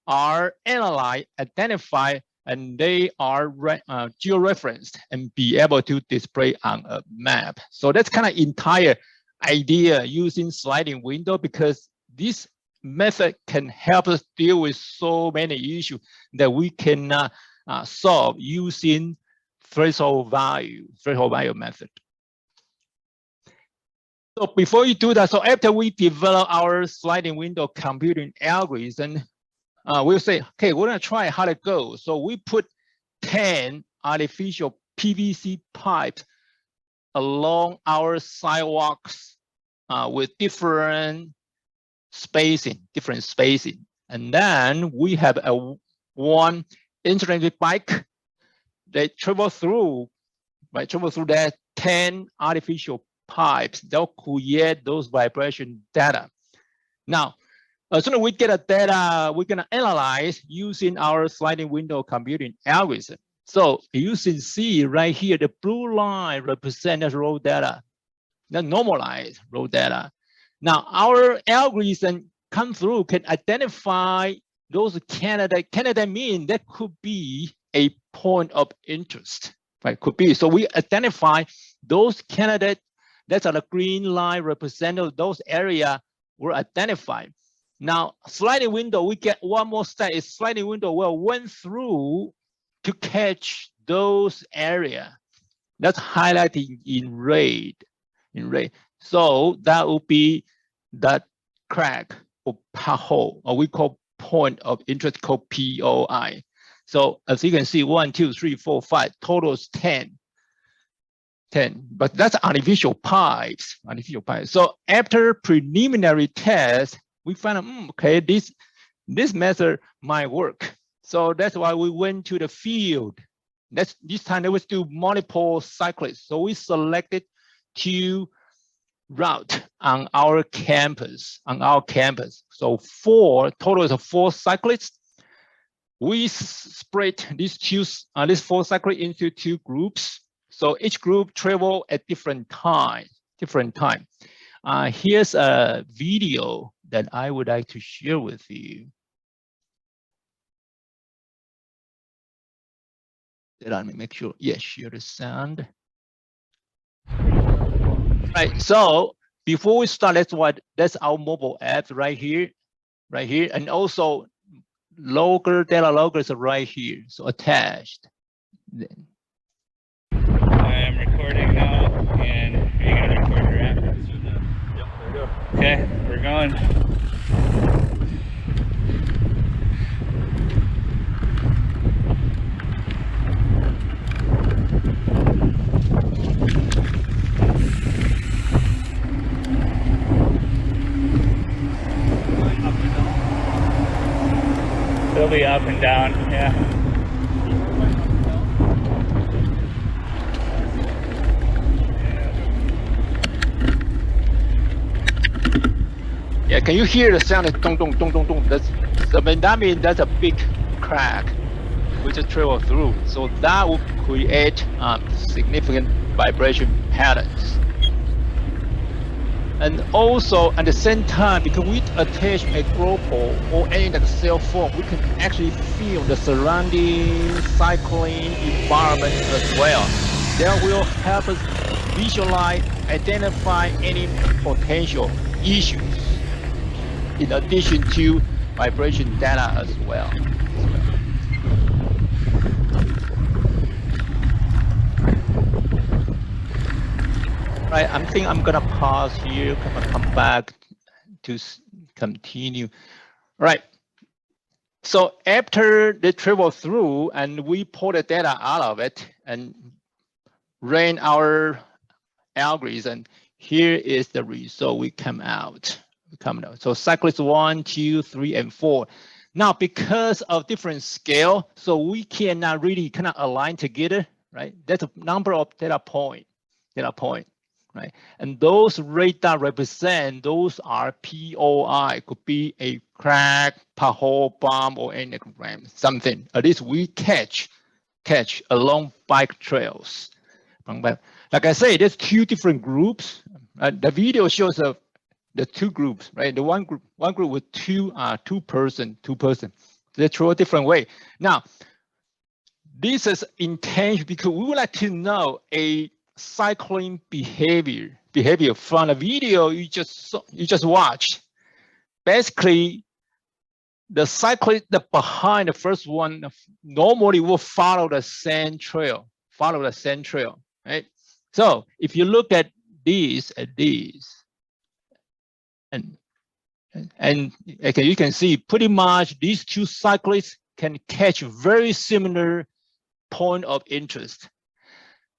are analyzed, identified, and they are georeferenced and be able to display on a map. So that's kind of entire idea using sliding window, because this method can help us deal with so many issues that we cannot solve using threshold value method. So before you do that, so after we develop our sliding window computing algorithm, we'll say, okay, we're gonna try how it goes. So we put 10 artificial PVC pipes along our sidewalks with different spacing. And then we have one instrument bike that travel through that 10 artificial pipes. They'll create those vibration data. Now, as soon as we get a data, we're gonna analyze using our sliding window computing algorithm. So you can see right here, the blue line represents raw data, the normalized raw data. Now our algorithm come through, can identify those candidate. Candidate mean that could be a point of interest, right? Could be. So we identify those candidates. That's the green line representing those area were identified. Now, sliding window, we get one more step. Is sliding window will went through to catch those area. That's highlighted in red. So that would be that crack or pothole, or we call point of interest, called POI. So as you can see, 1, 2, 3, 4, 5, total is 10. 10, but that's artificial pipes, So after preliminary test, we found, okay, this method might work. So that's why we went to the field. This time they was do multiple cyclists. So we selected 2 route on our campus, So total is 4 cyclists. We split these 4 cyclists into 2 groups. So each group travel at different time. Here's a video that I would like to share with you. Let me make sure, yes, share the sound. Right, so before we start, that's our mobile app right here, and also data logger is right here, so attached. I am recording now, and are you going to record your app? Yep, okay, we're going. It'll be up and down, yeah. Yeah, can you hear the sound of dong dong dong dong dong? That means that's a big crack we just travel through. So that will create significant vibration patterns. And also at the same time, because we attach a GoPro or any like cell phone, we can actually feel the surrounding cycling environment as well. That will help us visualize, identify any potential issues, in addition to vibration data as well. Right, I think I'm gonna pause here, come back to continue. Right, so after they travel through and we pull the data out of it and ran our algorithm, here is the result we come out. So cyclists 1, 2, 3, and 4. Now, because of different scale, so we cannot really kind of align together, right? That's a number of data point, right? And those radar represent, those are POI, could be a crack, pothole, bump, or anagram, something. At least we catch along bike trails. Like I say, there's 2 different groups. The video shows the 2 groups, right? The one group with two person. They throw a different way. Now, this is intentional because we would like to know a cycling behavior from the video you just watched. Basically, the cyclist behind the first one normally will follow the same trail, right? So if you look at these, and okay, you can see pretty much these 2 cyclists can catch very similar point of interest.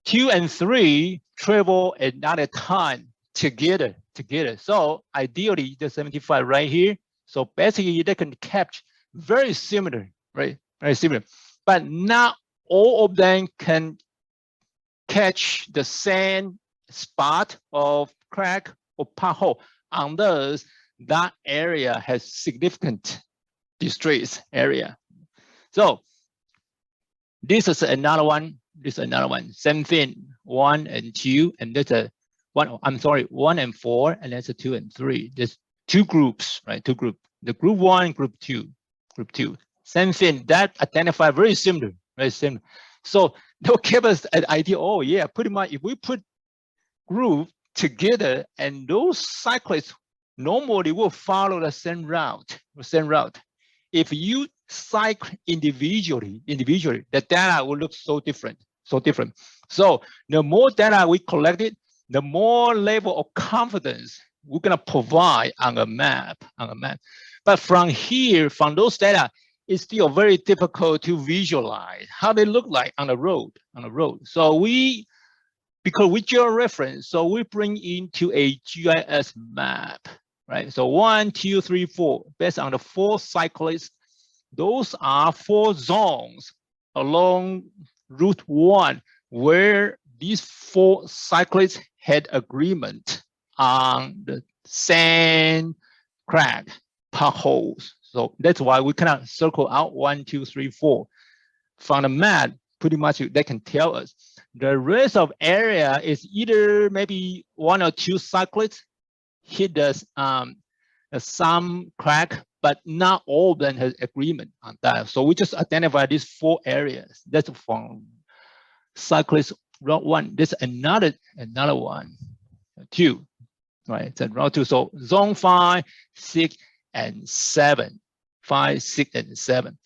2 and 3 travel another time together. So ideally, the 75 right here. So basically, they can catch very similar, right? Very similar, but not all of them can catch the same spot of crack or pothole unless that area has significant distress area. So this is another one. Same thing, 1 and 2, and there's a 1. I'm sorry, 1 and 4, and there's a 2 and 3. There's 2 groups, right? 2 groups. The group 1, group 2. Same thing. That identify very similar, So they'll give us an idea. Oh yeah, pretty much. If we put group together, and those cyclists normally will follow the same route. If you cycle individually, the data will look so different. So the more data we collected, the more level of confidence we're gonna provide on a map. But from those data, it's still very difficult to visualize how they look like on the road. So because we georeference, so we bring into a GIS map, right? So 1, 2, 3, 4, based on the 4 cyclists. Those are 4 zones along Route 1, where these 4 cyclists had agreement on the sand, crack, potholes. So that's why we cannot circle out 1, 2, 3, 4. From the map, pretty much they can tell us. The rest of area is either maybe 1 or 2 cyclists hit some crack, but not all of them has agreement on that. So we just identify these 4 areas. That's from cyclist route 1. There's another one, 2, right? So route 2. So zone 5, 6, and 7. 5, 6, and 7.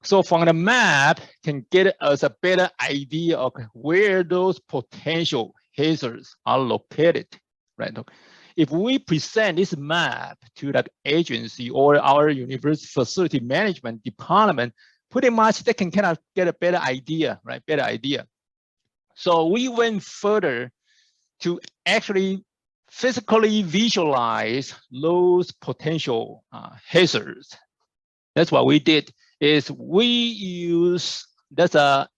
So from the map can get us a better idea of where those potential hazards are located, right? If we present this map to the agency or our university facility management department, pretty much they can kind of get a better idea, right? Better idea. So we went further to actually physically visualize those potential hazards. That's what we did. Is we use, that's a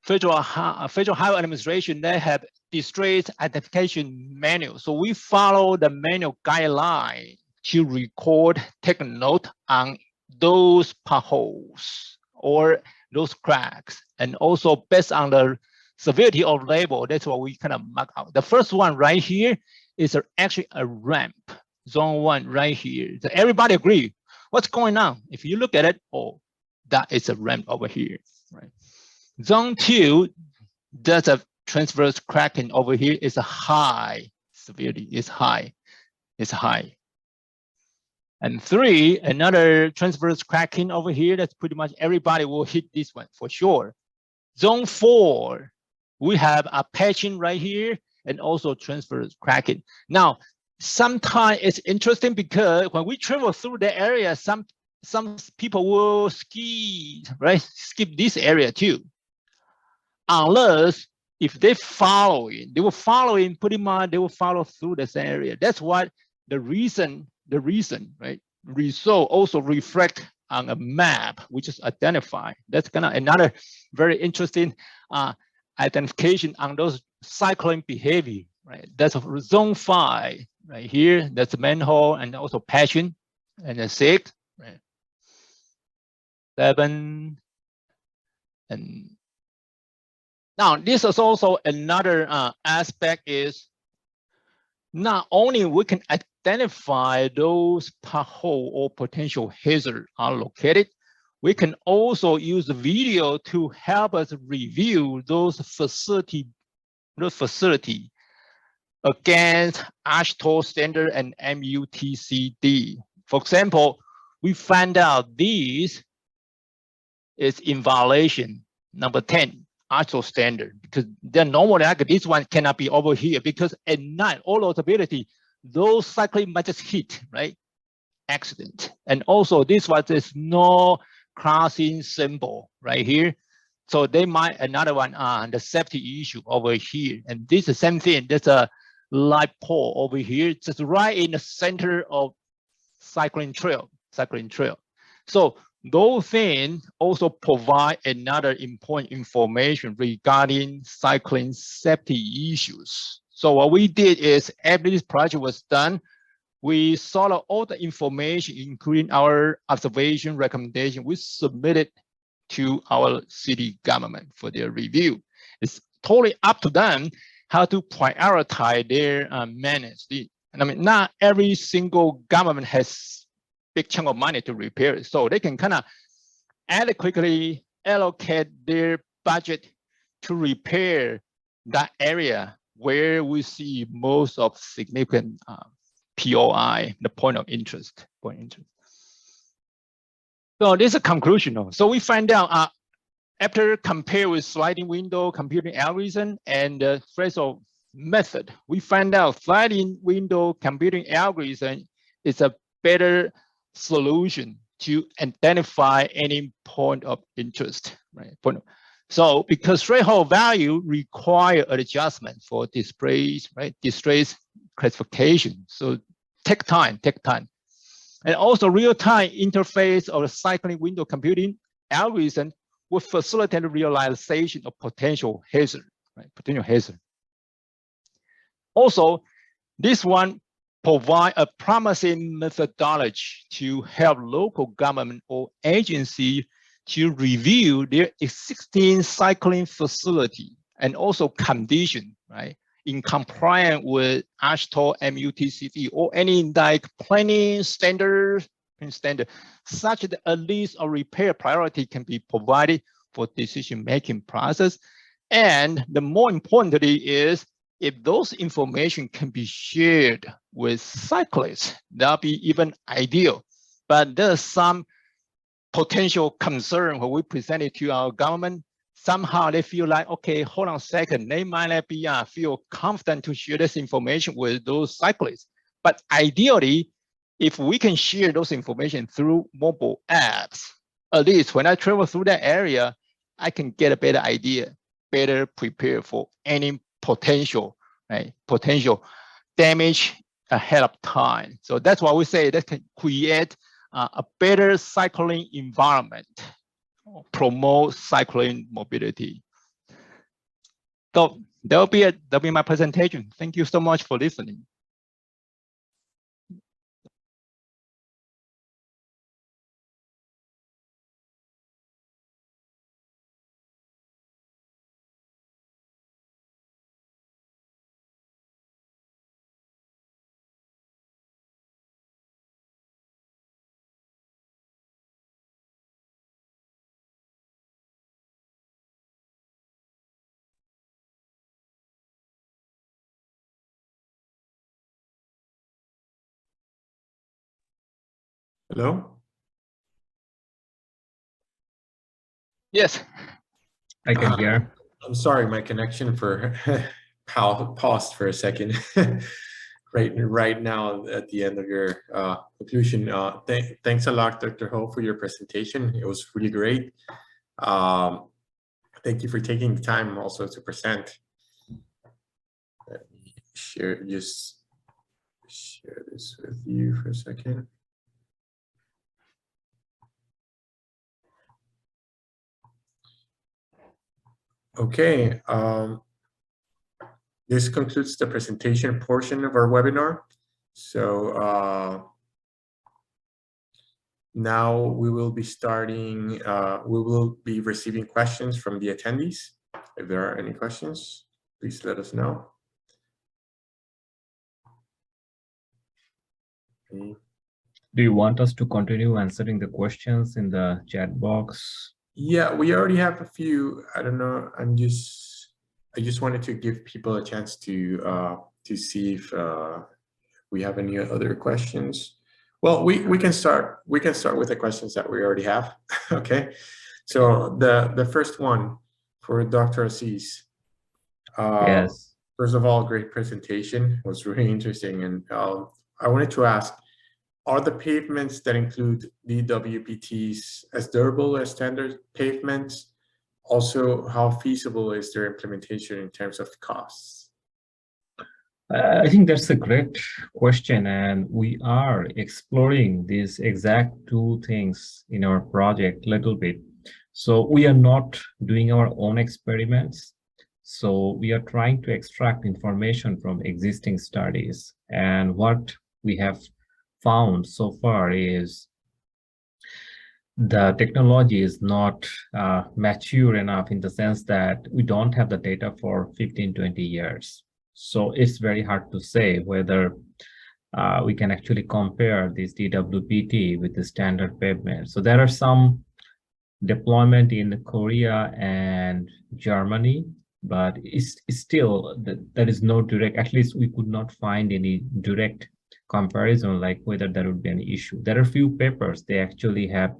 Federal Highway Administration, they have distress identification manual. So we follow the manual guideline to record, take a note on those potholes or those cracks. And also based on the severity of label, that's what we kind of mark out. The first one right here is actually a ramp, zone 1 right here. So everybody agree. What's going on? If you look at it, oh, that is a ramp over here, right? Zone 2, there's a transverse cracking over here. It's a high severity. It's high. It's high. And 3, another transverse cracking over here. That's pretty much everybody will hit this one for sure. Zone 4, we have a patching right here and also transverse cracking. Now, sometimes it's interesting because when we travel through the area, some people will ski, right? Skip this area too. Unless if they will follow in pretty much, they will follow through the same area. That's what the reason, right? Result also reflect on a map, which is identified. That's kind of another very interesting identification on those cycling behavior, right? That's zone 5 right here. That's a manhole and also patching, and then 6, right? 7, and now this is also another aspect is not only we can identify those pothole or potential hazard are located, we can also use the video to help us review those facility against AASHTO standard and MUTCD. For example, we find out this is in violation number 10 AASHTO standard, because then normally like this one cannot be over here because at night all loadability, those cycling might just hit, right? Accident. And also this one is no crossing symbol right here. So they might another one on the safety issue over here. And this is the same thing. There's a light pole over here, just right in the center of cycling trail. So those things also provide another important information regarding cycling safety issues. So what we did is after this project was done, we saw all the information, including our observation recommendation, we submitted to our city government for their review. It's totally up to them how to prioritize their management. And I mean, not every single government has big chunk of money to repair it. So they can kind of adequately allocate their budget to repair that area where we see most of significant POI, the point of interest. So this is a conclusion. So we find out after compare with sliding window computing algorithm and the threshold method, we find out sliding window computing algorithm is a better solution to identify any point of interest, right? So because threshold value require adjustment for displays, right? Distress classification. So take time. And also real-time interface or cycling window computing algorithm will facilitate the realization of potential hazard, right? Potential hazard. Also, this one provide a promising methodology to help local government or agency to review their existing cycling facility and also condition, right, in compliance with AASHTO, MUTCD, or any like planning standard, such that a list of repair priority can be provided for decision-making process. And the more importantly is, if those information can be shared with cyclists, that'll be even ideal. But there's some potential concern when we present it to our government. Somehow they feel like, okay, hold on a second, they might not be feel confident to share this information with those cyclists. But ideally, if we can share those information through mobile apps, at least when I travel through that area, I can get a better idea, better prepare for any potential, right? Potential damage ahead of time. So that's why we say that can create a better cycling environment, promote cycling mobility. So that'll be my presentation. Thank you so much for listening. Hello? Yes. I can hear. I'm sorry, my connection for paused for a second. right now at the end of your conclusion. Thanks a lot, Dr. Ho, for your presentation. It was really great. Thank you for taking the time also to present. Let me just share this with you for a second. Okay, this concludes the presentation portion of our webinar. So now we will be starting, we will be receiving questions from the attendees. If there are any questions, please let us know. Okay. Do you want us to continue answering the questions in the chat box? Yeah, we already have a few. I don't know. I just wanted to give people a chance to see if we have any other questions. Well, we can start with the questions that we already have. Okay, so the first one for Dr. Aziz. Yes. First of all, great presentation. It was really interesting, and I wanted to ask, are the pavements that include DWPTs as durable as standard pavements? Also, how feasible is their implementation in terms of costs? I think that's a great question, and we are exploring these exact two things in our project a little bit. So we are not doing our own experiments. So we are trying to extract information from existing studies. And what we have found so far is the technology is not mature enough in the sense that we don't have the data for 15, 20 years. So it's very hard to say whether we can actually compare this DWPT with the standard pavement. So there are some deployment in Korea and Germany, but it's still, there is no direct, at least we could not find any direct comparison, like whether there would be an issue. There are a few papers, they actually have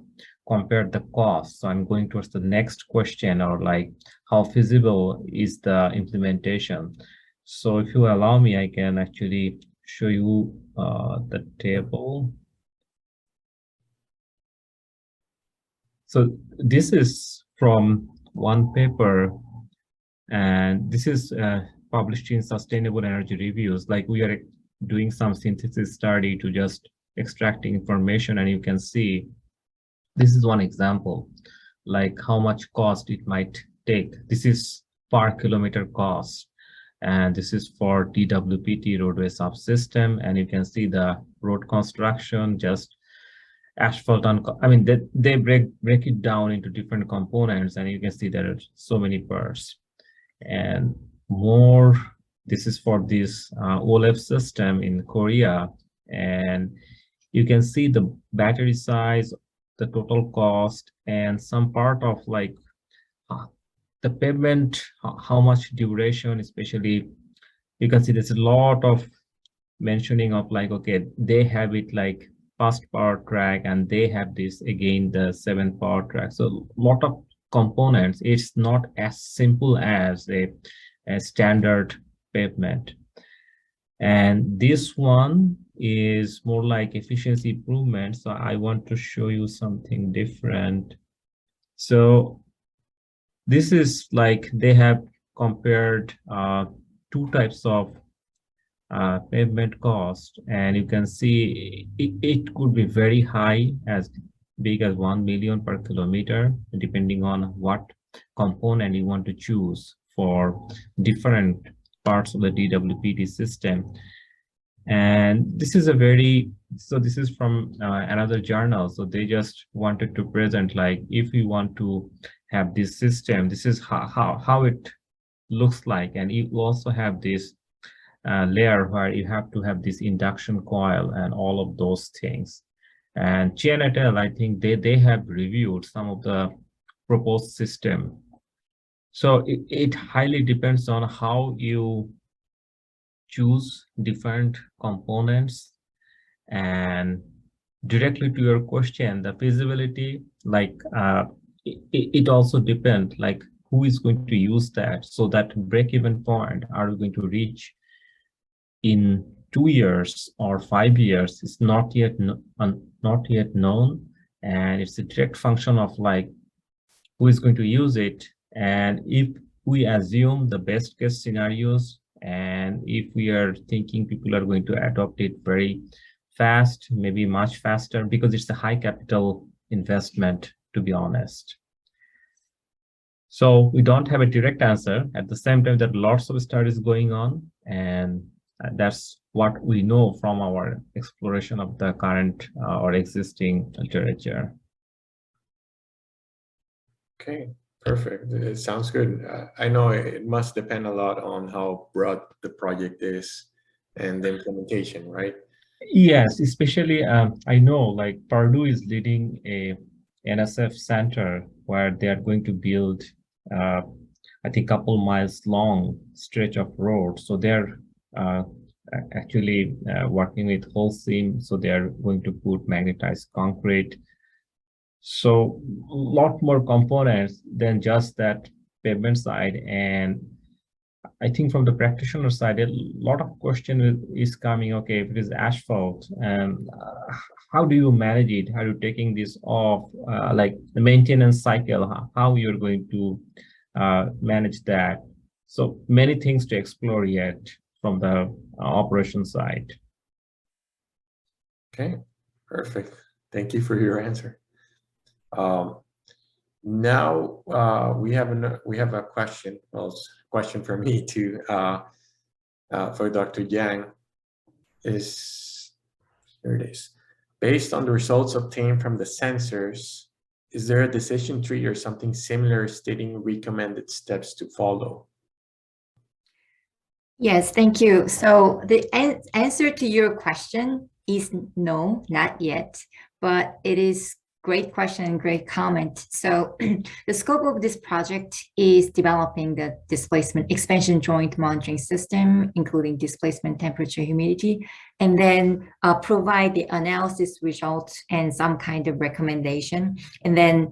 compared the cost. So I'm going towards the next question, or like how feasible is the implementation. So if you allow me, I can actually show you the table. So this is from one paper, and this is published in Sustainable Energy Reviews. Like we are doing some synthesis study to just extracting information, and you can see this is one example, like how much cost it might take. This is per kilometer cost, and this is for DWPT roadway subsystem, and you can see the road construction, just asphalt on, I mean, they break it down into different components, and you can see there are so many parts. And more, this is for this OLED system in Korea, and you can see the battery size, the total cost, and some part of like the pavement, how much duration, especially you can see there's a lot of mentioning of like, okay, they have it like fast power track, and they have this again, the 7 power track. So a lot of components. It's not as simple as a standard pavement. And this one is more like efficiency improvement. So I want to show you something different. So this is like they have compared two types of pavement cost, and you can see it could be very high, as big as 1 million per kilometer, depending on what component you want to choose for different parts of the DWPT system. And this is a very, so this is from another journal. So they just wanted to present like, if you want to have this system, this is how it looks like. And you also have this layer where you have to have this induction coil and all of those things. And Chen et al., I think they have reviewed some of the proposed system. So it highly depends on how you choose different components. And directly to your question, the feasibility, like it also depends like who is going to use that. So that break-even point, are we going to reach in 2 years or 5 years, is not yet known, and it's a direct function of like who is going to use it. And if we assume the best case scenarios, and if we are thinking people are going to adopt it very fast, maybe much faster, because it's a high capital investment, to be honest. So we don't have a direct answer. At the same time, there are lots of studies going on, and that's what we know from our exploration of the current or existing literature. Okay, perfect. It sounds good. I know it must depend a lot on how broad the project is and the implementation, right? Yes, especially I know like Purdue is leading a NSF center where they are going to build, I think, couple miles long stretch of road. So they're actually working with whole seam. So they are going to put magnetized concrete. So a lot more components than just that pavement side. And I think from the practitioner side, a lot of question is coming, okay, if it is asphalt, and how do you manage it? How are you taking this off, like the maintenance cycle, how you're going to manage that? So many things to explore yet from the operation side. Okay, perfect. Thank you for your answer. Now we have a question. Well, it's a question for me too. For Dr. Yang, here it is. Based on the results obtained from the sensors, is there a decision tree or something similar stating recommended steps to follow? Yes, thank you. So the answer to your question is no, not yet, but it is great question and great comment. So the scope of this project is developing the displacement expansion joint monitoring system, including displacement, temperature, humidity, and then provide the analysis results and some kind of recommendation. And then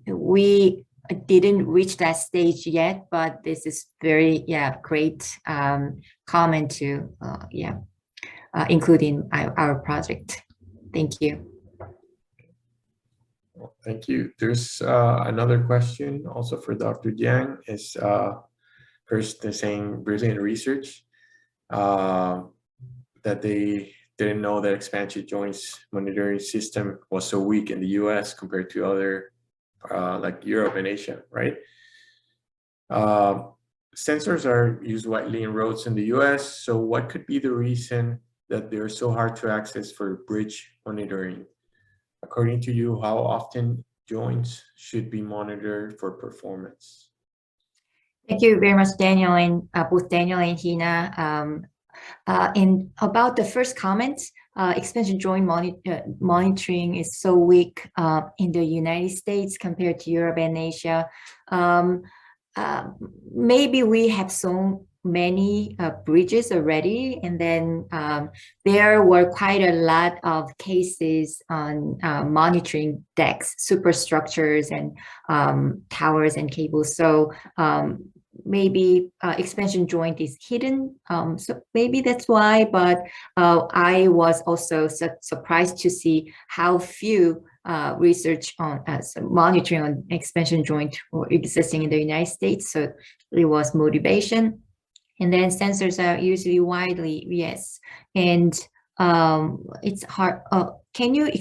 we didn't reach that stage yet, but this is very great comment to include in our project. Thank you. Thank you. There's another question also for Dr. Jiang. Is first they're saying brilliant research, that they didn't know that expansion joints monitoring system was so weak in the US compared to other like Europe and Asia, right? Sensors are used widely in roads in the US. So what could be the reason that they're so hard to access for bridge monitoring? According to you, how often joints should be monitored for performance? Thank you very much, Daniel, and both Daniel and Hina. And about the first comment, expansion joint monitoring is so weak in the United States compared to Europe and Asia. Maybe we have so many bridges already, and then there were quite a lot of cases on monitoring decks, superstructures, and towers and cables. So maybe expansion joint is hidden, so maybe that's why. But I was also surprised to see how few research on monitoring on expansion joint were existing in the United States. So it was motivation. And then sensors are usually widely, yes. And it's hard. Can you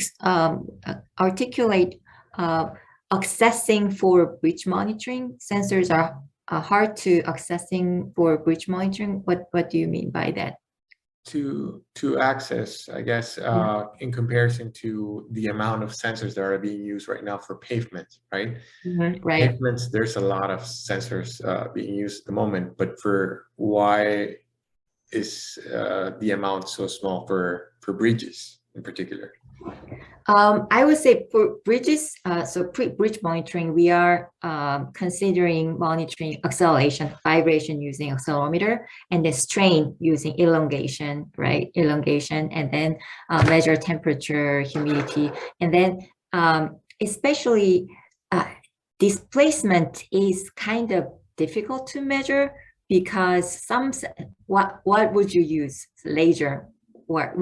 articulate accessing for bridge monitoring? Sensors are hard to accessing for bridge monitoring. What do you mean by that? To access, I guess, in comparison to the amount of sensors that are being used right now for pavement, right? Right. Pavements, there's a lot of sensors being used at the moment, but for why is the amount so small for bridges in particular? I would say for bridges, so bridge monitoring, we are considering monitoring acceleration, vibration using accelerometer, and the strain using elongation, right? Elongation, and then measure temperature, humidity, and then especially displacement is kind of difficult to measure because what would you use? Laser or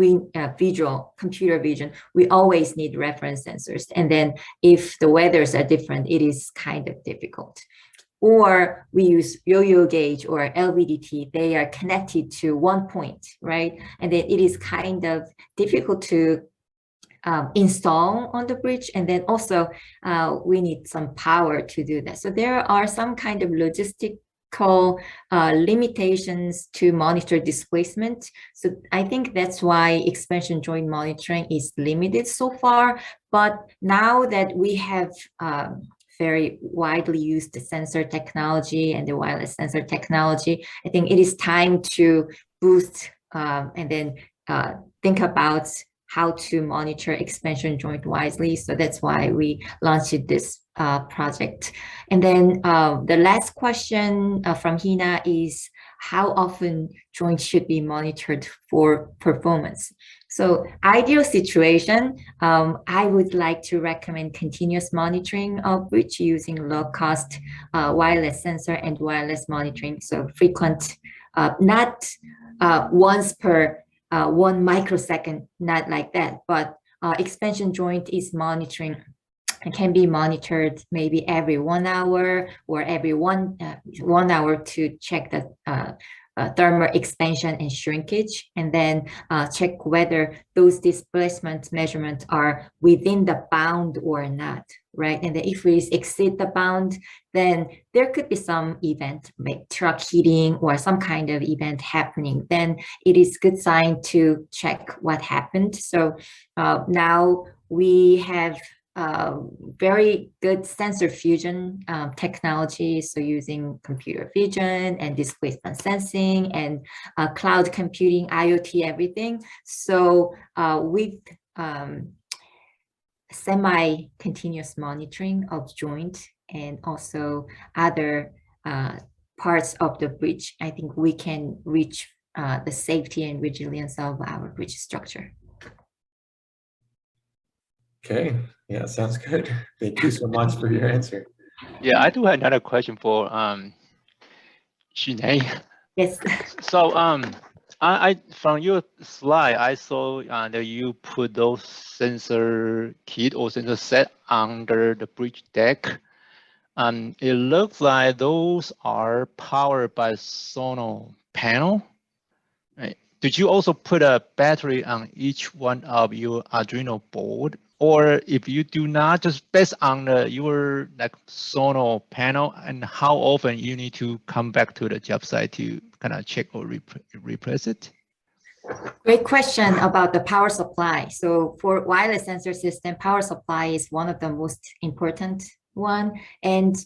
visual computer vision, we always need reference sensors. And then if the weathers are different, it is kind of difficult. Or we use yo-yo gauge or LVDT, they are connected to one point, right? And then it is kind of difficult to install on the bridge. And then also we need some power to do that. So there are some kind of logistic limitations to monitor displacement. So I think that's why expansion joint monitoring is limited so far. But now that we have very widely used sensor technology and the wireless sensor technology, I think it is time to boost and then think about how to monitor expansion joint wisely. So that's why we launched this project. And then the last question from Hina is how often joints should be monitored for performance. So ideal situation, I would like to recommend continuous monitoring of bridge using low-cost wireless sensor and wireless monitoring. So frequent, not once per 1 microsecond, not like that, but expansion joint is monitoring. It can be monitored maybe every 1 hour or every one hour to check the thermal expansion and shrinkage, and then check whether those displacement measurements are within the bound or not, right? And then if we exceed the bound, then there could be some event, like truck hitting or some kind of event happening. Then it is good sign to check what happened. So now we have very good sensor fusion technology, so using computer vision and displacement sensing and cloud computing, IoT, everything. So with semi-continuous monitoring of joint and also other parts of the bridge, I think we can reach the safety and resilience of our bridge structure. Okay, yeah, sounds good. Thank you so much for your answer. Yeah, I do have another question for Xinei. Yes. So I from your slide, I saw that you put those sensor kit or sensor set under the bridge deck. And it looks like those are powered by solar panel. Right. Did you also put a battery on each one of your Arduino board? Or if you do not, just based on your like solar panel, and how often you need to come back to the job site to kind of check or replace it? Great question about the power supply. So for wireless sensor system, power supply is one of the most important one. And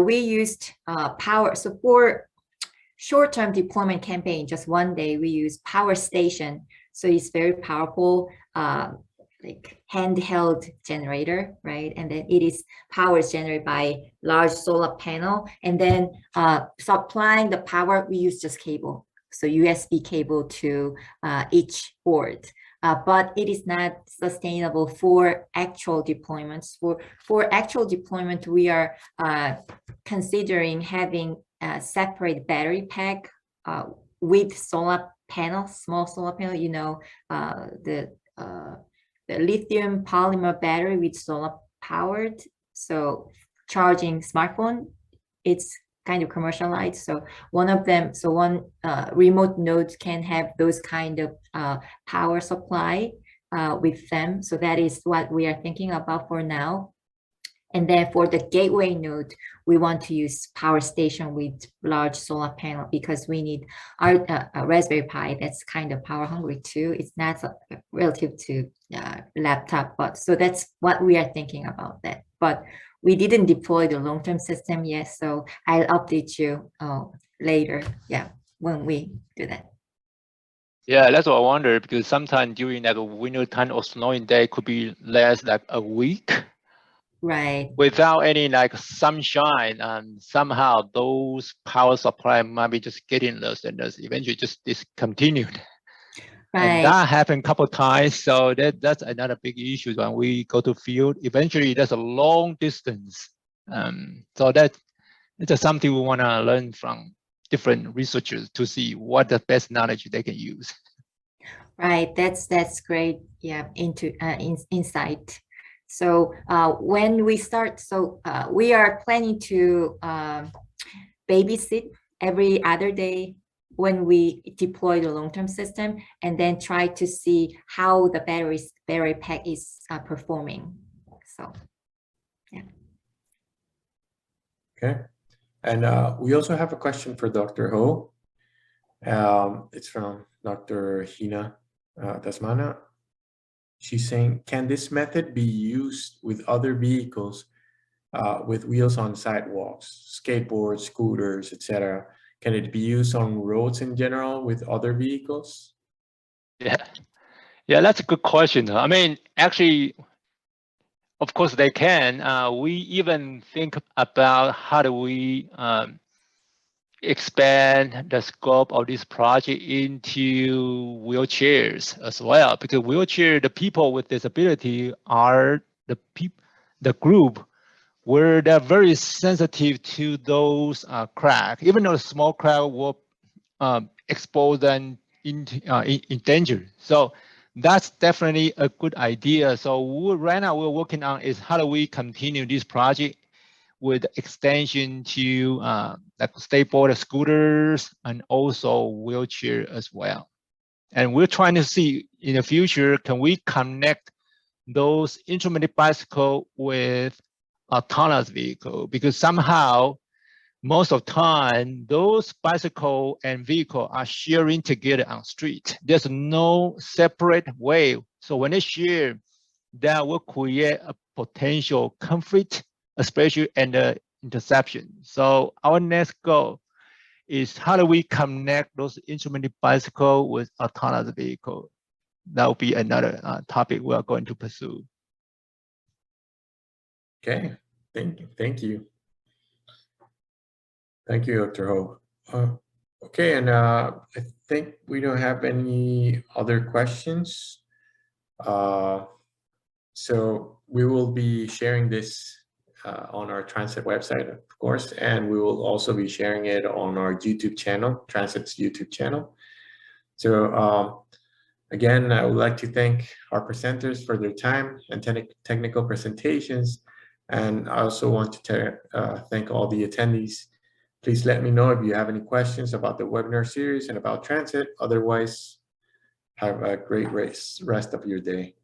we used power. So for short-term deployment campaign, just one day, we use power station. So it's very powerful, like handheld generator, right? And then it is power generated by large solar panel. And then supplying the power, we use just cable. So USB cable to each board. But it is not sustainable for actual deployments. For actual deployment, we are considering having a separate battery pack with solar panel, small solar panel, you know, the lithium polymer battery with solar powered. So charging smartphone, it's kind of commercialized. So one of them, so one remote node can have those kind of power supply with them. So that is what we are thinking about for now. And then for the gateway node, we want to use power station with large solar panel because we need our Raspberry Pi that's kind of power hungry too. It's not relative to laptop, but so that's what we are thinking about that. But we didn't deploy the long-term system yet, so I'll update you later. Yeah, when we do that. Yeah, that's what I wonder, because sometimes during like a winter time or snowing day could be less like a week. Right. Without any like sunshine, and somehow those power supply might be just getting less and less, eventually just discontinued. Right. And that happened a couple of times. So that's another big issue when we go to field. Eventually, there's a long distance. So that's just something we want to learn from different researchers to see what the best knowledge they can use. Right. That's great. Yeah. Insight. So when we start, so we are planning to babysit every other day when we deploy the long-term system, and then try to see how the battery pack is performing. So, yeah. Okay. And we also have a question for Dr. Ho. It's from Dr. Hina Dasmana. She's saying, can this method be used with other vehicles with wheels on sidewalks, skateboards, scooters, etc.? Can it be used on roads in general with other vehicles? Yeah, that's a good question. I mean, actually, of course they can. We even think about how do we expand the scope of this project into wheelchairs as well, because the people with disability are the group where they're very sensitive to those cracks. Even though the small crack will expose them in danger. So that's definitely a good idea. So right now we're working on is how do we continue this project with extension to like skateboard, scooters, and also wheelchair as well. And we're trying to see in the future, can we connect those intermittent bicycle with autonomous vehicle? Because somehow, most of the time, those bicycle and vehicle are sharing together on street. There's no separate way. So when they share, that will create a potential conflict, especially in the interception. So our next goal is how do we connect those intermittent bicycle with autonomous vehicle? That will be another topic we are going to pursue. Okay, thank you. Thank you, Dr. Ho. Okay, and I think we don't have any other questions. So we will be sharing this on our Tran-SET website, of course, and we will also be sharing it on our YouTube channel, Tran-SET's YouTube channel. So again, I would like to thank our presenters for their time and technical presentations. And I also want to thank all the attendees. Please let me know if you have any questions about the webinar series and about Tran-SET. Otherwise, have a great rest of your day.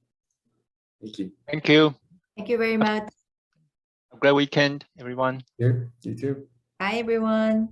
Thank you. Thank you. Thank you very much. Have a great weekend, everyone. You too. Bye, everyone.